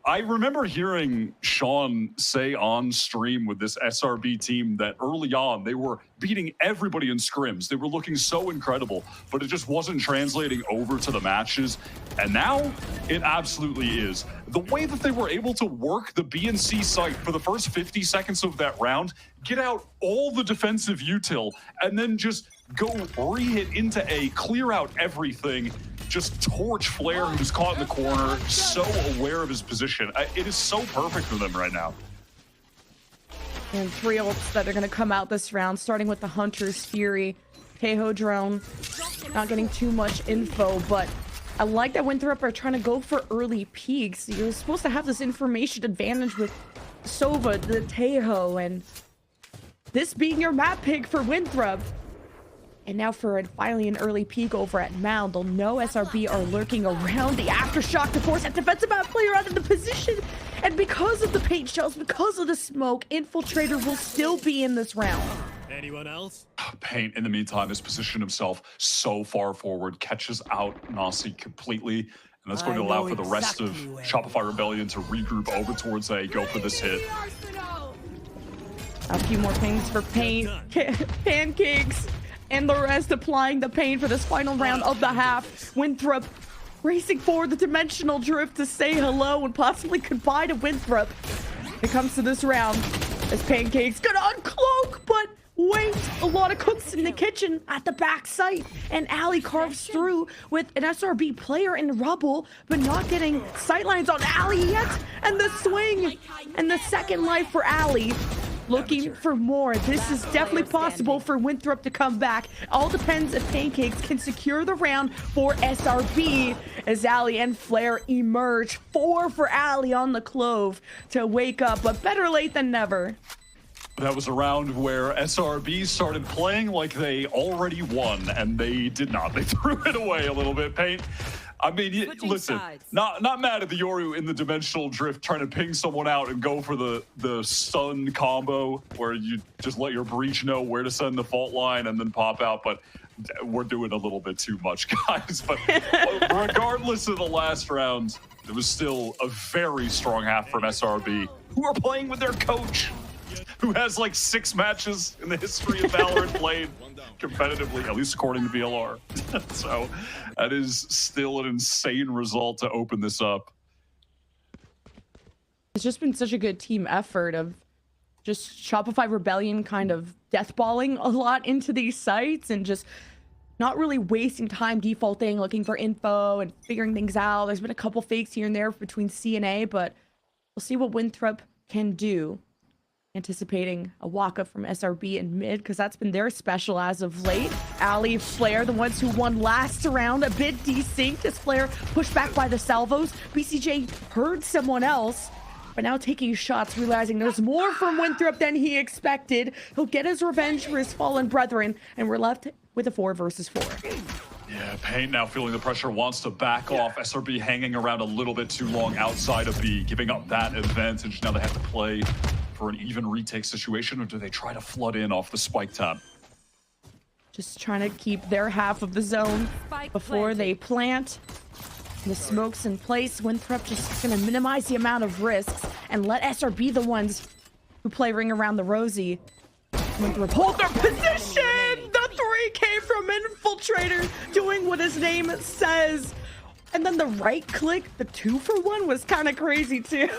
I remember hearing Sean say on stream with this SRB team that early on they were beating everybody in scrims. They were looking so incredible, but it just wasn't translating over to the matches. And now it absolutely is. The way that they were able to work the B and C site for the first 50 seconds of that round, get out all the defensive util, and then just go re-hit into A, clear out everything, just torch Flare, who's caught in the corner, so aware of his position. It is so perfect for them right now. And 3 ults that are going to come out this round, starting with the Hunter's Fury. Taeho drone, not getting too much info, but I like that Winthrop are trying to go for early peaks. You're supposed to have this information advantage with Sova, the Taeho, and this being your map pick for Winthrop. And now for finally an early peek over at Mound. They'll know SRB are lurking around the aftershock to force that defensive map player out of the position. And because of the paint shells, because of the smoke, Infiltrator will still be in this round. Anyone else? Paint, in the meantime, has positioned himself so far forward, catches out Nasi completely. And that's going to allow for the rest of Shopify Rebellion to regroup over towards A, go for this hit. A few more pings for Paint. Pancakes. And the rest applying the pain for this final round of the half. Winthrop racing forward the dimensional drift to say hello and possibly goodbye to Winthrop. It comes to this round as Pancake's gonna uncloak, but wait, a lot of cooks in the kitchen at the back site. And Ali carves through with an SRB player in rubble, but not getting sightlines on Ali yet. And the swing and the second life for Ali. Looking for more. This is definitely possible for Winthrop to come back. All depends if Pancakes can secure the round for SRB as Ali and Flare emerge. 4 for Ali on the Clove to wake up, but better late than never. That was a round where SRB started playing like they already won, and they did not. They threw it away a little bit, Paint. I mean, listen, not mad at the Yoru in the dimensional drift trying to ping someone out and go for the stun combo where you just let your breach know where to send the fault line and then pop out, but we're doing a little bit too much, guys. But regardless of the last round, it was still a very strong half from SRB, who are playing with their coach, who has like 6 matches in the history of Valorant played competitively, at least according to VLR. So that is still an insane result to open this up. It's just been such a good team effort of just Shopify Rebellion kind of deathballing a lot into these sites and just not really wasting time defaulting, looking for info and figuring things out. There's been a couple fakes here and there between C and A, but we'll see what Winthrop can do. Anticipating a walk-up from SRB in mid, because that's been their special as of late. Ali, Flare, the ones who won last round, a bit desynced as Flare pushed back by the salvos. BCJ heard someone else, but now taking shots, realizing there's more from Winthrop than he expected. He'll get his revenge for his fallen brethren, and we're left with a 4 versus 4. Yeah, Paint now feeling the pressure, wants to back off. SRB hanging around a little bit too long outside of B, giving up that advantage. Now they have to play for an even retake situation, or do they try to flood in off the spike tab? Just trying to keep their half of the zone before they plant. The smoke's in place. Winthrop just gonna minimize the amount of risks and let SRB the ones who play ring around the rosy. Winthrop hold their position! The 3 came from Infiltrator doing what his name says. And then the right click, the 2-for-1 was kind of crazy too.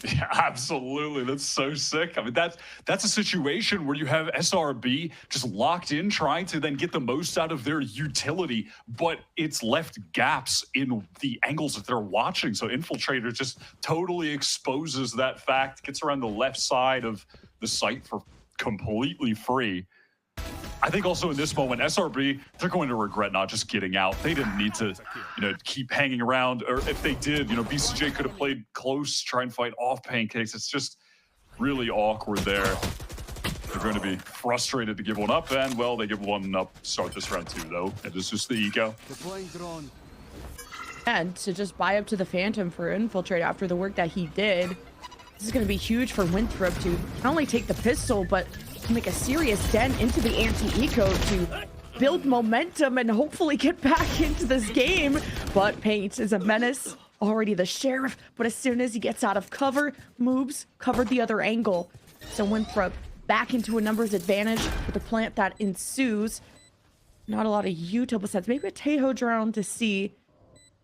Yeah, absolutely. That's so sick. I mean, that's a situation where you have SRB just locked in, trying to then get the most out of their utility, but it's left gaps in the angles that they're watching. So Infiltrator just totally exposes that fact, gets around the left side of the site for completely free. I think also in this moment, SRB, they're going to regret not just getting out. They didn't need to, keep hanging around. Or if they did, BCJ could have played close, try and fight off Pancakes. It's just really awkward there. They're going to be frustrated to give one up, and, well, they give one up start this round 2, though. And it's just the eco. And to just buy up to the Phantom for Infiltrate after the work that he did. This is going to be huge for Winthrop to not only take the pistol, but to make a serious dent into the anti-eco to build momentum and hopefully get back into this game. But Paint is a menace, already the sheriff, but as soon as he gets out of cover, moves, covered the other angle. So Winthrop back into a numbers advantage with the plant that ensues. Not a lot of util besides maybe a Tejo drone to see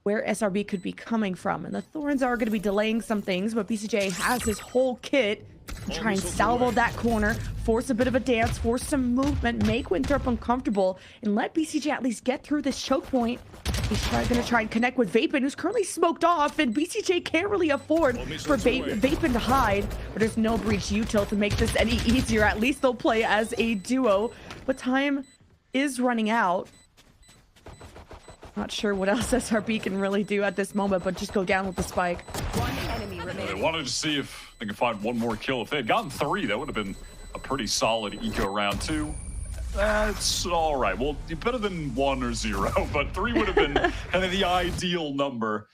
where SRB could be coming from. And the Thorns are going to be delaying some things, but BCJ has his whole kit to try and salvo that corner, force a bit of a dance, force some movement, make Winthrop uncomfortable, and let BCJ at least get through this choke point. He's going to try and connect with Vapin, who's currently smoked off, and BCJ can't really afford for Vapin to hide, but there's no breach util to make this any easier. At least they'll play as a duo, but time is running out. Not sure what else SRB can really do at this moment, but just go down with the spike. One enemy remaining. They wanted to see if they could find one more kill. If they had gotten 3, that would have been a pretty solid eco round 2. That's all right. Well, better than 1 or 0, but 3 would have been kind of the ideal number.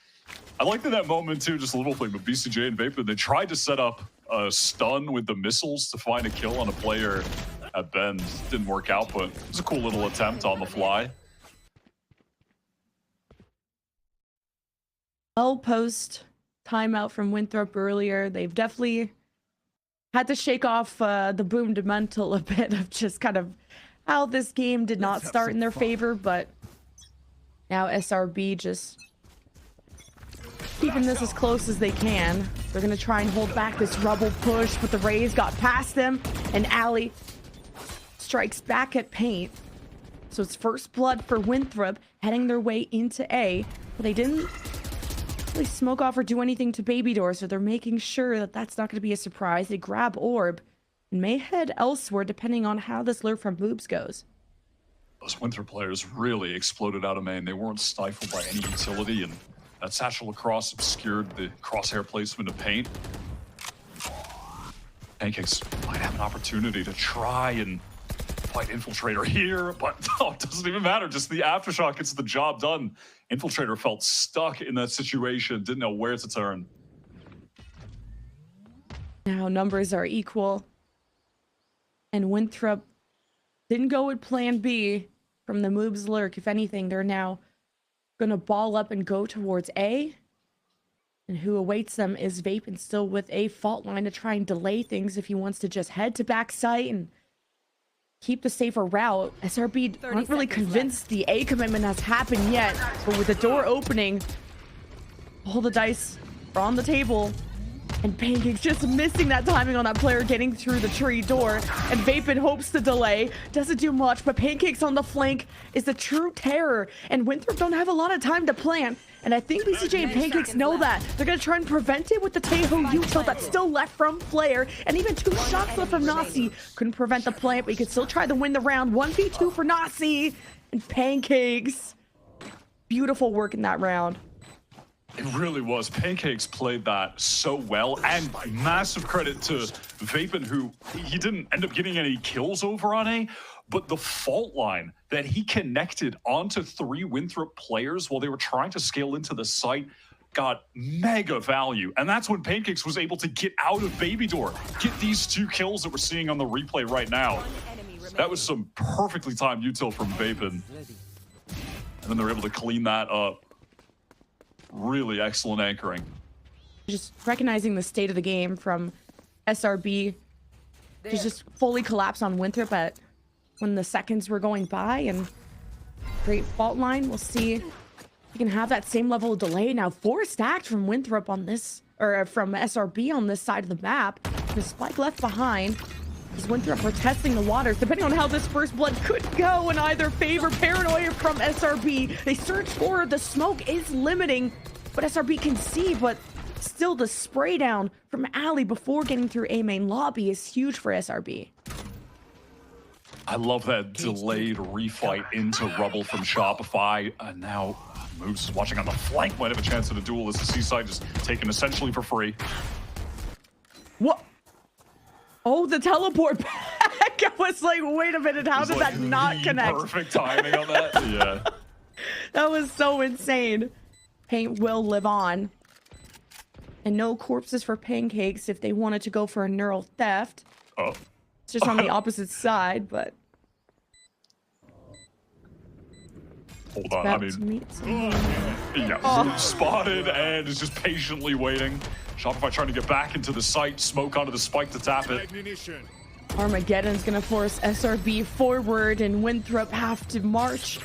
I liked that moment too, just a little thing with BCJ and Vapor. They tried to set up a stun with the missiles to find a kill on a player at Bend. Didn't work out, but it was a cool little attempt on the fly. Well, post timeout from Winthrop earlier, they've definitely had to shake off the boomed mental a bit of just kind of how this game did not start in their favor, but now SRB just keeping this as close as they can. They're going to try and hold back this rubble push, but the Rays got past them, and Ali strikes back at Paint. So it's first blood for Winthrop, heading their way into A, but they didn't really smoke off or do anything to Baby Door, so they're making sure that that's not going to be a surprise. They grab Orb and may head elsewhere depending on how this lure from Boobs goes. Those Winthrop players really exploded out of main. They weren't stifled by any utility, and that satchel across obscured the crosshair placement of Paint. Pancakes might have an opportunity to try and fight Infiltrator here, but no, it doesn't even matter. Just the aftershock gets the job done. Infiltrator felt stuck in that situation, didn't know where to turn. Now numbers are equal, and Winthrop didn't go with plan B from the Moobs lurk. If anything, they're now gonna ball up and go towards A, and who awaits them is Vapin, still with a fault line to try and delay things if he wants to just head to backside and keep the safer route. SRB aren't really convinced the A commitment has happened yet, but with the door opening, all the dice are on the table. And Pancake's just missing that timing on that player getting through the tree door. And Vapin hopes to delay. Doesn't do much, but Pancake's on the flank is the true terror. And Winthrop don't have a lot of time to plan. And I think BCJ and Pancakes know that. They're going to try and prevent it with the Taeho util that's still left from Flare. And even 2 shots left from Nasi. Couldn't prevent the plant, but he could still try to win the round. 1v2 for Nasi. And Pancakes. Beautiful work in that round. It really was. Pancakes played that so well, and massive credit to Vapin, who he didn't end up getting any kills over on A, but the fault line that he connected onto 3 Winthrop players while they were trying to scale into the site got mega value. And that's when Pancakes was able to get out of Baby Door, get these 2 kills that we're seeing on the replay right now. That was some perfectly timed util from Vapin. And then they're able to clean that up. Really excellent anchoring. Just recognizing the state of the game from SRB to just fully collapse on Winthrop at when the seconds were going by, and great fault line. We'll see if you can have that same level of delay. Now 4 stacked from Winthrop on this, or from SRB on this side of the map. The spike left behind. As Winthrop were testing the waters, depending on how this first blood could go in either favor. Paranoia from SRB. They search for the smoke is limiting, but SRB can see, but still the spray down from Ali before getting through A main lobby is huge for SRB. I love that delayed refight into rubble from Shopify. Now Moves watching on the flank might have a chance at a duel as the Seaside just taken essentially for free. What? Oh, the teleport back. I was like, wait a minute, how did that not connect? Perfect timing on that. Yeah. That was so insane. Paint will live on. And no corpses for Pancakes if they wanted to go for a neural theft. Oh. It's just on the opposite side, but... Hold on, I mean... Yeah, spotted and is just patiently waiting. Shopify trying to get back into the site, smoke onto the spike to tap it. Armageddon's gonna force SRB forward, and Winthrop have to march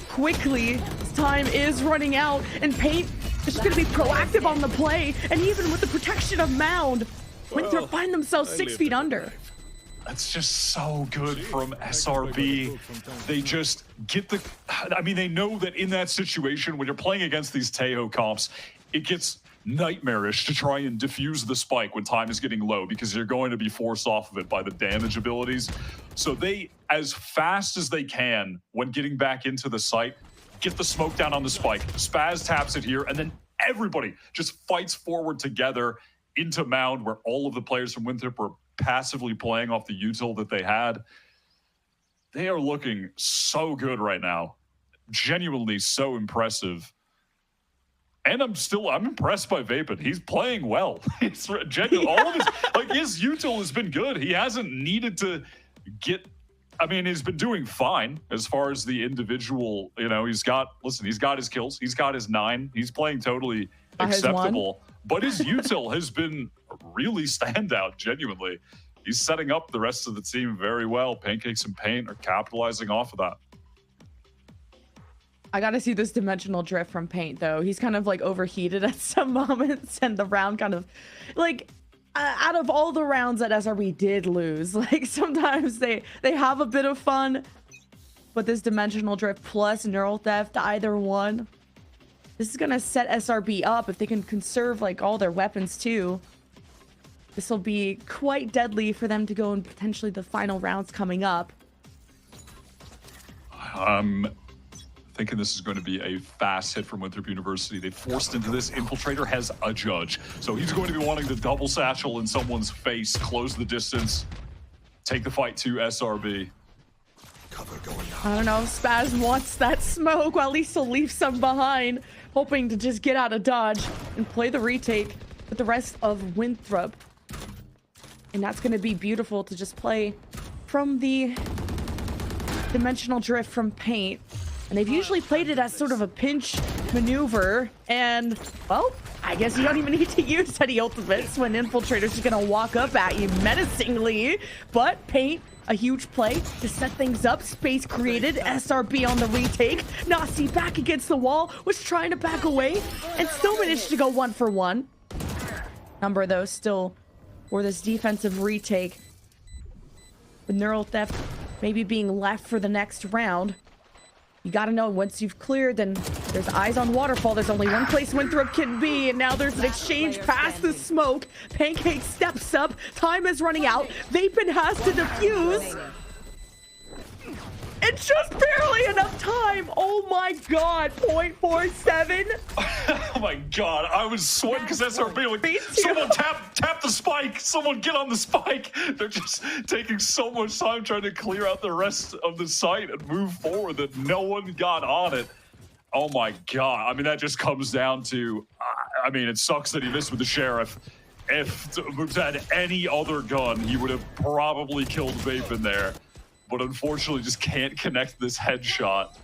quickly. Time is running out, and Paint is gonna be proactive on the play, and even with the protection of Mound, Winthrop find themselves 6 feet under. That's just so good from SRB. They just get the... I mean, they know that in that situation, when you're playing against these Taeho comps, it gets nightmarish to try and defuse the spike when time is getting low because you're going to be forced off of it by the damage abilities. So they, as fast as they can, when getting back into the site, get the smoke down on the spike. Spaz taps it here, and then everybody just fights forward together into Mound, where all of the players from Winthrop were passively playing off the util that they had. They are looking so good right now. Genuinely so impressive. And I'm impressed by Vapin. He's playing well. It's genuine. All of his, like, his util has been good. He hasn't needed to get, I mean, he's been doing fine as far as the individual, you know, he's got his kills. He's got his 9. He's playing totally acceptable. But his util has been really standout, genuinely. He's setting up the rest of the team very well. Pancakes and Paint are capitalizing off of that. I gotta see this dimensional drift from Paint, though. He's kind of like overheated at some moments, and the round kind of like out of all the rounds that SRB did lose, like sometimes they have a bit of fun, but this dimensional drift plus neural theft, either one, this is gonna set SRB up if they can conserve like all their weapons too. This will be quite deadly for them to go in potentially the final rounds coming up. Thinking this is going to be a fast hit from Winthrop University. They forced into this. Infiltrator has a judge, so he's going to be wanting to double satchel in someone's face, close the distance, take the fight to SRB. Cover going out. I don't know if Spaz wants that smoke, while at least he'll leave some behind, hoping to just get out of dodge and play the retake with the rest of Winthrop. And that's going to be beautiful to just play from the dimensional drift from Paint. And they've usually played it as sort of a pinch maneuver. And, well, I guess you don't even need to use any ultimates when Infiltrator's just going to walk up at you menacingly. But Paint, a huge play to set things up. Space created. SRB on the retake. Nasi back against the wall. Was trying to back away and still managed to go 1 for 1. number, though, still for this defensive retake. With Neural Theft maybe being left for the next round. You gotta know, once you've cleared, then there's eyes on Waterfall. There's only one place Winthrop can be, and now there's an exchange past the smoke. Pancake steps up. Time is running out. Vapin has to defuse. It's just barely enough time. Oh my god, 0.47. Oh my god, I was sweating because SRB like, someone tap the spike, someone get on the spike. They're just taking so much time trying to clear out the rest of the site and move forward that no one got on it. Oh my god, I mean, that just comes down to, I mean, it sucks that he missed with the Sheriff. If Moves had any other gun, he would have probably killed Vapin there. But unfortunately just can't connect this headshot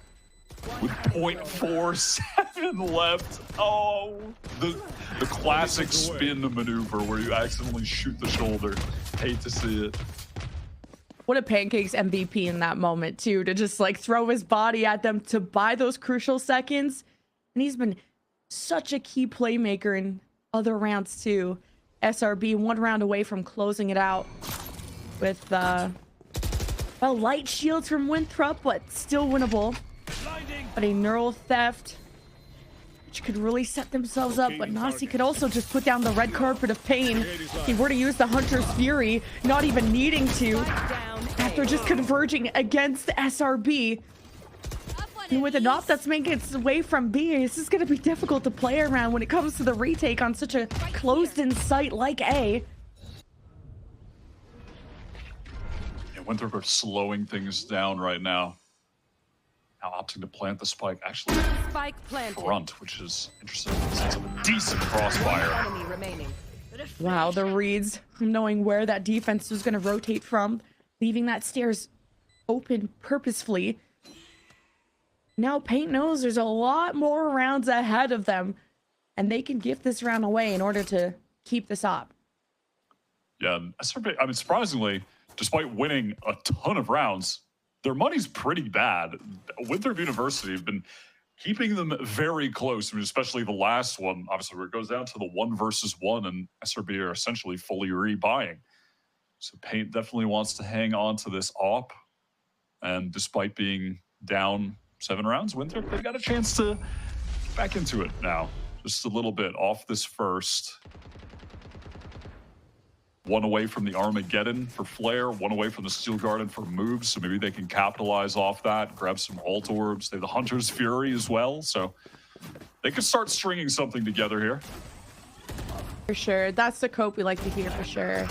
with 0.47 left. Oh, the classic spin maneuver where you accidentally shoot the shoulder. Hate to see it. What a Pancake's MVP in that moment, too, to just like throw his body at them to buy those crucial seconds. And he's been such a key playmaker in other rounds, too. SRB 1 round away from closing it out with well, light shields from Winthrop, but still winnable. But a Neural Theft, which could really set themselves up. But Nasi could also just put down the red carpet of pain. He were to use the Hunter's Fury, not even needing to, after just converging against SRB. And with an op that's making its way from B, this is going to be difficult to play around when it comes to the retake on such a closed-in site like A. Winthrop are slowing things down right now. Now opting to plant the spike actually front, which is interesting. It's a decent crossfire. Wow, the reads, knowing where that defense was going to rotate from, leaving that stairs open purposefully. Now Paint knows there's a lot more rounds ahead of them, and they can give this round away in order to keep this op. Yeah, SRB, I mean, surprisingly, despite winning a ton of rounds, their money's pretty bad. Winthrop University have been keeping them very close. I mean, especially the last one, obviously, where it goes down to the 1 versus 1, and SRB are essentially fully rebuying. So Paint definitely wants to hang on to this op. And despite being down 7 rounds, Winthrop, they got a chance to get back into it now. Just a little bit off this first. 1 away from the Armageddon for Flare, 1 away from the Steel Garden for moves, so maybe they can capitalize off that, grab some ult orbs. They have the Hunter's Fury as well, so they could start stringing something together here. For sure. That's the cope we like to hear, for sure.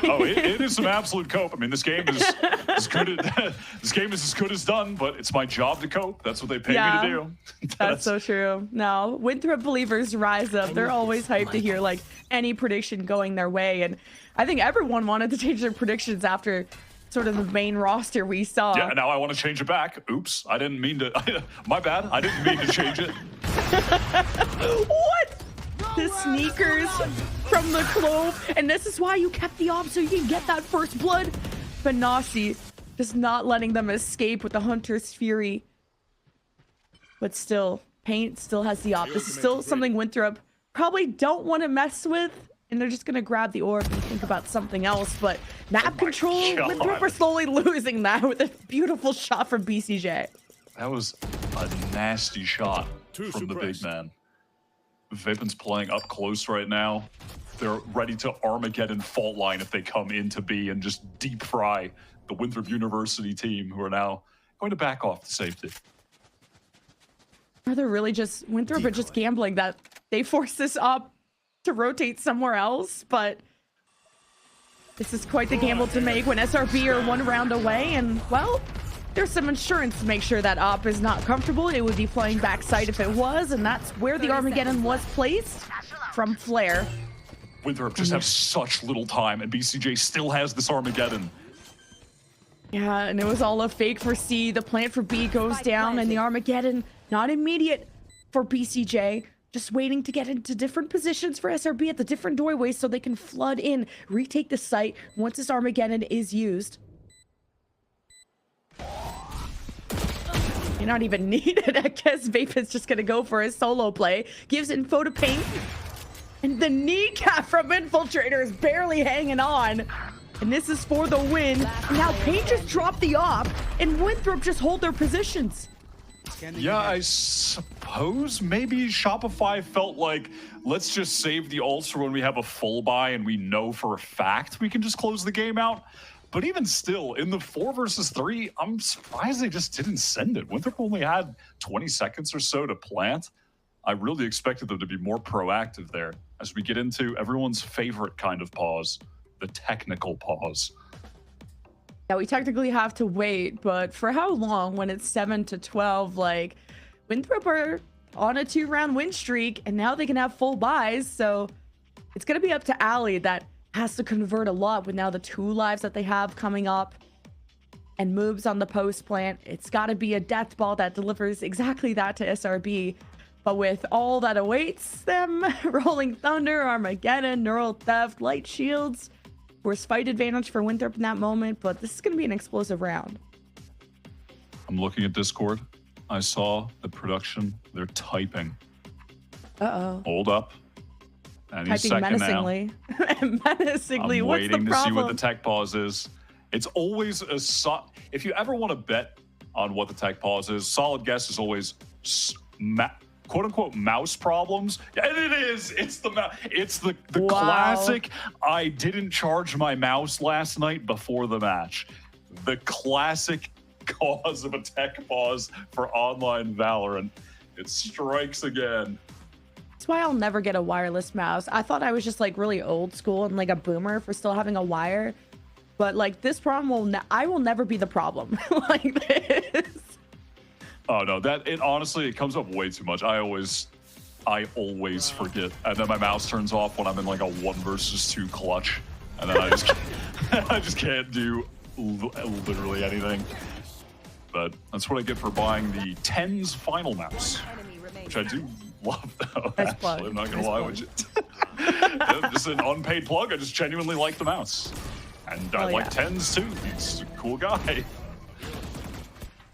Oh, it is some absolute cope. I mean, this game is as good as done, but it's my job to cope. That's what they pay me to do. That's so true. No, Winthrop believers rise up. They're always hyped to hear like any prediction going their way, and I think everyone wanted to change their predictions after sort of the main roster we saw. Yeah, now I want to change it back. Oops, I didn't mean to. My bad. I didn't mean to change it. What? The sneakers from the Clove, and this is why you kept the op so you can get that first blood. But Nasi just not letting them escape with the Hunter's Fury. But still, Paint still has the op. This is still something Winthrop probably don't want to mess with, and they're just gonna grab the orb and think about something else. But map control, Winthrop are slowly losing that with a beautiful shot from BCJ. That was a nasty shot from the big man. Vapin's playing up close right now. They're ready to Armageddon fault line if they come into B and just deep fry the Winthrop University team, who are now going to back off to safety. Are they really just, Winthrop are just gambling that they force this up to rotate somewhere else, but this is quite the gamble to make when SRB are 1 round away, and well, there's some insurance to make sure that op is not comfortable. It would be flying backside if it was, and that's where the Armageddon was placed from Flare. Winthrop just have such little time, and BCJ still has this Armageddon. Yeah, and it was all a fake for C. The plant for B goes down, and the Armageddon, not immediate for BCJ. Just waiting to get into different positions for SRB at the different doorways so they can flood in, retake the site once this Armageddon is used. You're not even needed. I guess Vape is just going to go for a solo play. Gives info to Paint. And the kneecap from Infiltrator is barely hanging on. And this is for the win. Now Paige just dropped the op, and Winthrop just hold their positions. Yeah, I suppose maybe Shopify felt like, let's just save the ults for when we have a full buy and we know for a fact we can just close the game out. But even still, in the 4 versus 3, I'm surprised they just didn't send it. Winthrop only had 20 seconds or so to plant. I really expected them to be more proactive there as we get into everyone's favorite kind of pause, the technical pause. Yeah, we technically have to wait, but for how long when it's 7-12? Like, Winthrop are on a 2-round win streak, and now they can have full buys, so it's going to be up to Ali that has to convert a lot with now the 2 lives that they have coming up and moves on the post plant. It's got to be a death ball that delivers exactly that to SRB, but with all that awaits them, Rolling Thunder, Armageddon, Neural Theft, Light Shields, worse fight advantage for Winthrop in that moment, but this is going to be an explosive round. I'm looking at Discord. I saw the production. They're typing. Uh-oh. Hold up. Any Typing second menacingly. Menacingly, I'm what's waiting the to see problem? what the tech pause is. It's always a if you ever want to bet on what the tech pause is, solid guess is always quote unquote mouse problems. And it is. It's the Wow. classic. I didn't charge my mouse last night before the match. The classic cause of a tech pause for online Valorant. It strikes again. That's why I'll never get a wireless mouse. I thought I was just like really old school and like a boomer for still having a wire. But like this problem I will never be the problem like this. Oh no, honestly, it comes up way too much. I always forget. And then my mouse turns off when I'm in like a 1 versus 2 clutch. And then I just can't do literally anything. But that's what I get for buying the 10's final mouse, which I do love though. Nice Actually, plug. I'm not gonna Nice lie plug. with you. Just an unpaid plug. I just genuinely like the mouse. And I like 10's too. He's a cool guy.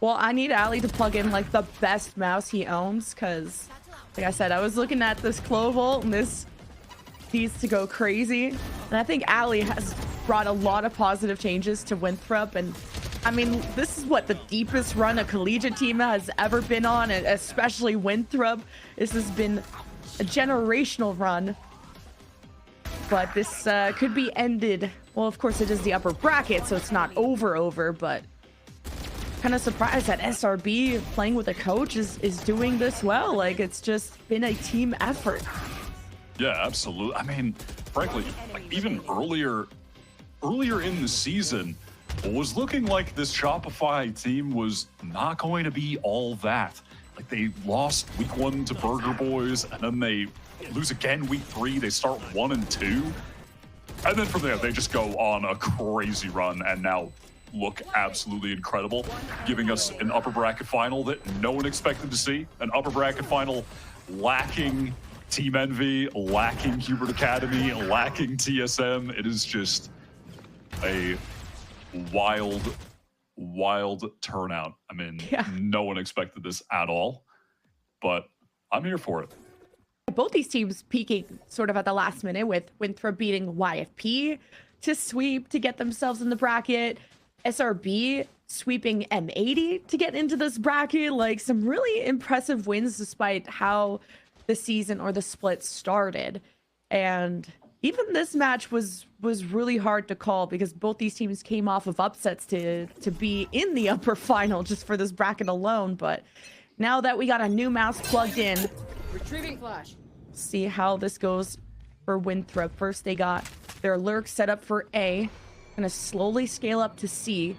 Well, I need Ali to plug in like the best mouse he owns, because like I said, I was looking at this Clovolt and this needs to go crazy. And I think Ali has brought a lot of positive changes to Winthrop. And I mean, this is what the deepest run a collegiate team has ever been on, and especially Winthrop. This has been a generational run. But this could be ended. Well, of course, it is the upper bracket, so it's not over, but kind of surprised that SRB playing with a coach is doing this well. Like, it's just been a team effort. Yeah, absolutely. I mean, frankly, like even earlier in the season, it was looking like this Shopify team was not going to be all that. Like, they lost week 1 to Burger Boys, and then they lose again week 3. They start 1-2. And then from there, they just go on a crazy run and now look absolutely incredible, giving us an upper bracket final that no one expected to see. An upper bracket final lacking Team Envy, lacking Hubert Academy, lacking TSM. It is just a wild turnout. I mean, no one expected this at all, but I'm here for it. Both these teams peaking sort of at the last minute, with Winthrop beating YFP to sweep to get themselves in the bracket. SRB sweeping M80 to get into this bracket. Like, some really impressive wins despite how the season or the split started. And even this match was really hard to call because both these teams came off of upsets to be in the upper final just for this bracket alone. But now that we got a new mouse plugged in, Retrieving flash. see how this goes for Winthrop. First, they got their lurk set up for A. Gonna slowly scale up to C.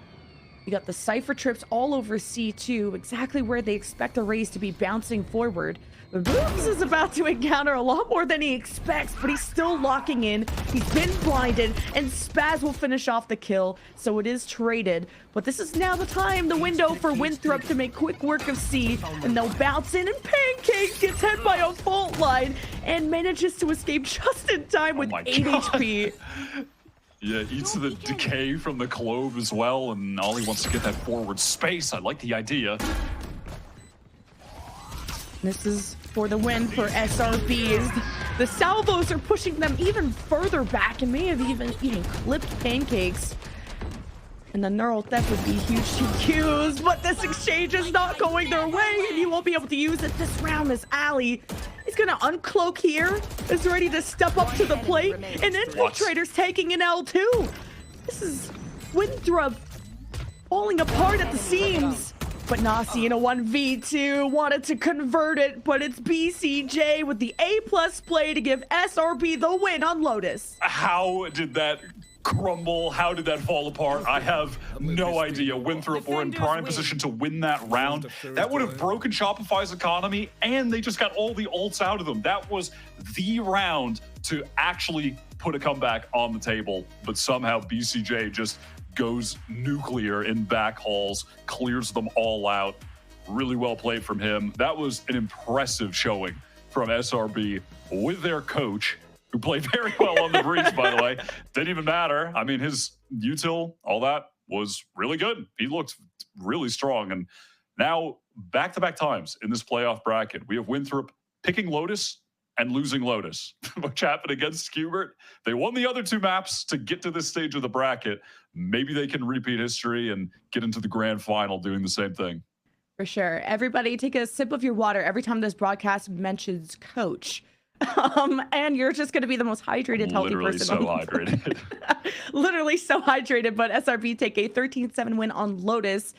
You got the Cypher trips all over C2, exactly where they expect a raise to be bouncing forward. The Booms is about to encounter a lot more than he expects, but he's still locking in. He's been blinded, and Spaz will finish off the kill, so it is traded. But this is now the time, the window for Winthrop to make quick work of C, and they'll bounce in, and Pancake gets hit by a fault line and manages to escape just in time with 8 HP. Yeah, eats the decay from the Clove as well, and Ollie wants to get that forward space. I like the idea. This is for the win for SRB. The salvos are pushing them even further back and may have even clipped pancakes. And the neural theft would be huge TQs, but this exchange is not going their way, and he won't be able to use it this round as Ali is gonna uncloak here, is ready to step up to the plate, and Infiltrator's taking an L2. This is Winthrop falling apart at the seams. But Nasi in a 1v2 wanted to convert it, but it's BCJ with the A+ play to give SRB the win on Lotus. How did that crumble? How did that fall apart? I have no idea. Winthrop were in prime position to win that round. That would have broken Shopify's economy, and they just got all the ults out of them. That was the round to actually put a comeback on the table, but somehow BCJ just goes nuclear in back halls, clears them all out. Really well played from him. That was an impressive showing from SRB with their coach, who played very well on the breach, by the way. Didn't even matter. I mean, his util, all that was really good. He looked really strong. And now, back-to-back times in this playoff bracket, we have Winthrop picking Lotus and losing Lotus, which happened against Skubert. They won the other two maps to get to this stage of the bracket. Maybe they can repeat history and get into the grand final doing the same thing. For sure. Everybody take a sip of your water every time this broadcast mentions coach. And you're just going to be the most hydrated, healthy person. Literally so hydrated. Literally so hydrated. But SRB take a 13-7 win on Lotus.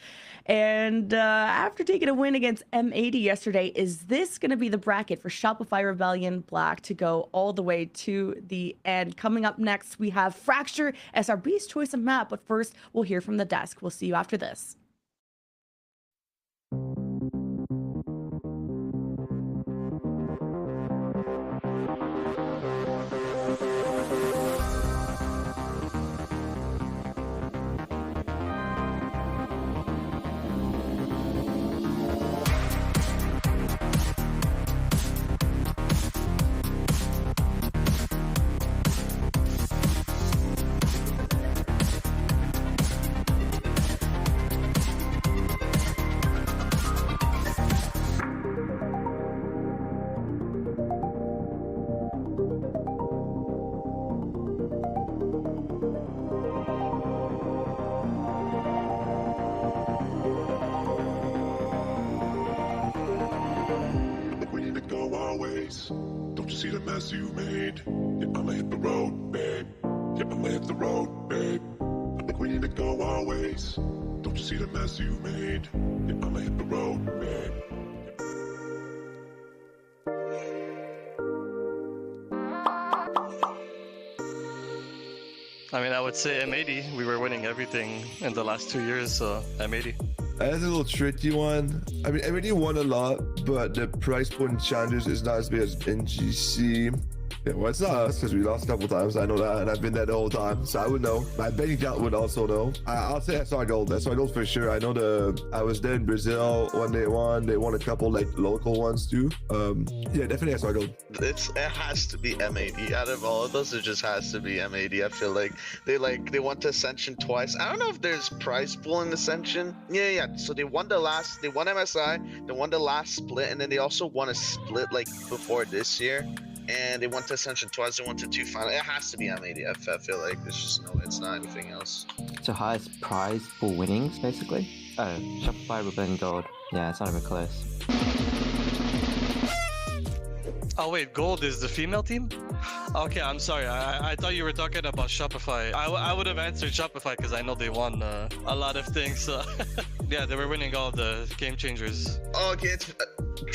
And after taking a win against M80 yesterday, is this going to be the bracket for Shopify Rebellion Black to go all the way to the end? Coming up next, we have Fracture, SRB's choice of map. But first, we'll hear from the desk. We'll see you after this. Don't you see the mess you made? Yeah, I'ma hit the road, babe. Yeah, I'ma hit the road, babe. I think we need to go our ways. Don't you see the mess you made? Yeah, I'ma hit the road, babe. I mean, I would say M80. We were winning everything in the last 2 years, so M80. That's a little tricky one. I mean, M80 won a lot, but the price point in Challengers is not as big as NGC. Yeah, well, it's not us because we lost a couple times. I know that, and I've been there the whole time, so I would know. My betting account would also know. I'll say SR Gold. SR Gold for sure. I know I was there in Brazil when they won. They won a couple like local ones too. Yeah, definitely SR Gold. It has to be M80. Out of all of those, it just has to be M80. I feel like they went to Ascension twice. I don't know if there's prize pool in Ascension. Yeah. So they won MSI, they won the last split, and then they also won a split like before this year. And they went to Ascension twice, they went to 2 finals. It has to be M80. I feel like there's just it's not anything else. It's the highest prize for winnings, basically. Oh, Shopify Rebellion Gold. Yeah, it's not even close. Oh wait, Gold is the female team? Okay, I'm sorry. I thought you were talking about Shopify. I would have answered Shopify because I know they won a lot of things. So yeah, they were winning all the game changers. Okay,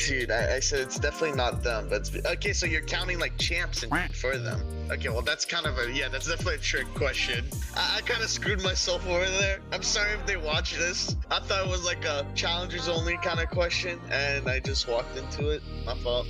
dude, I said it's definitely not them. But okay, so you're counting like champs and for them. Okay, well that's kind of that's definitely a trick question. I kind of screwed myself over there. I'm sorry if they watch this. I thought it was like a challengers only kind of question, and I just walked into it. My fault.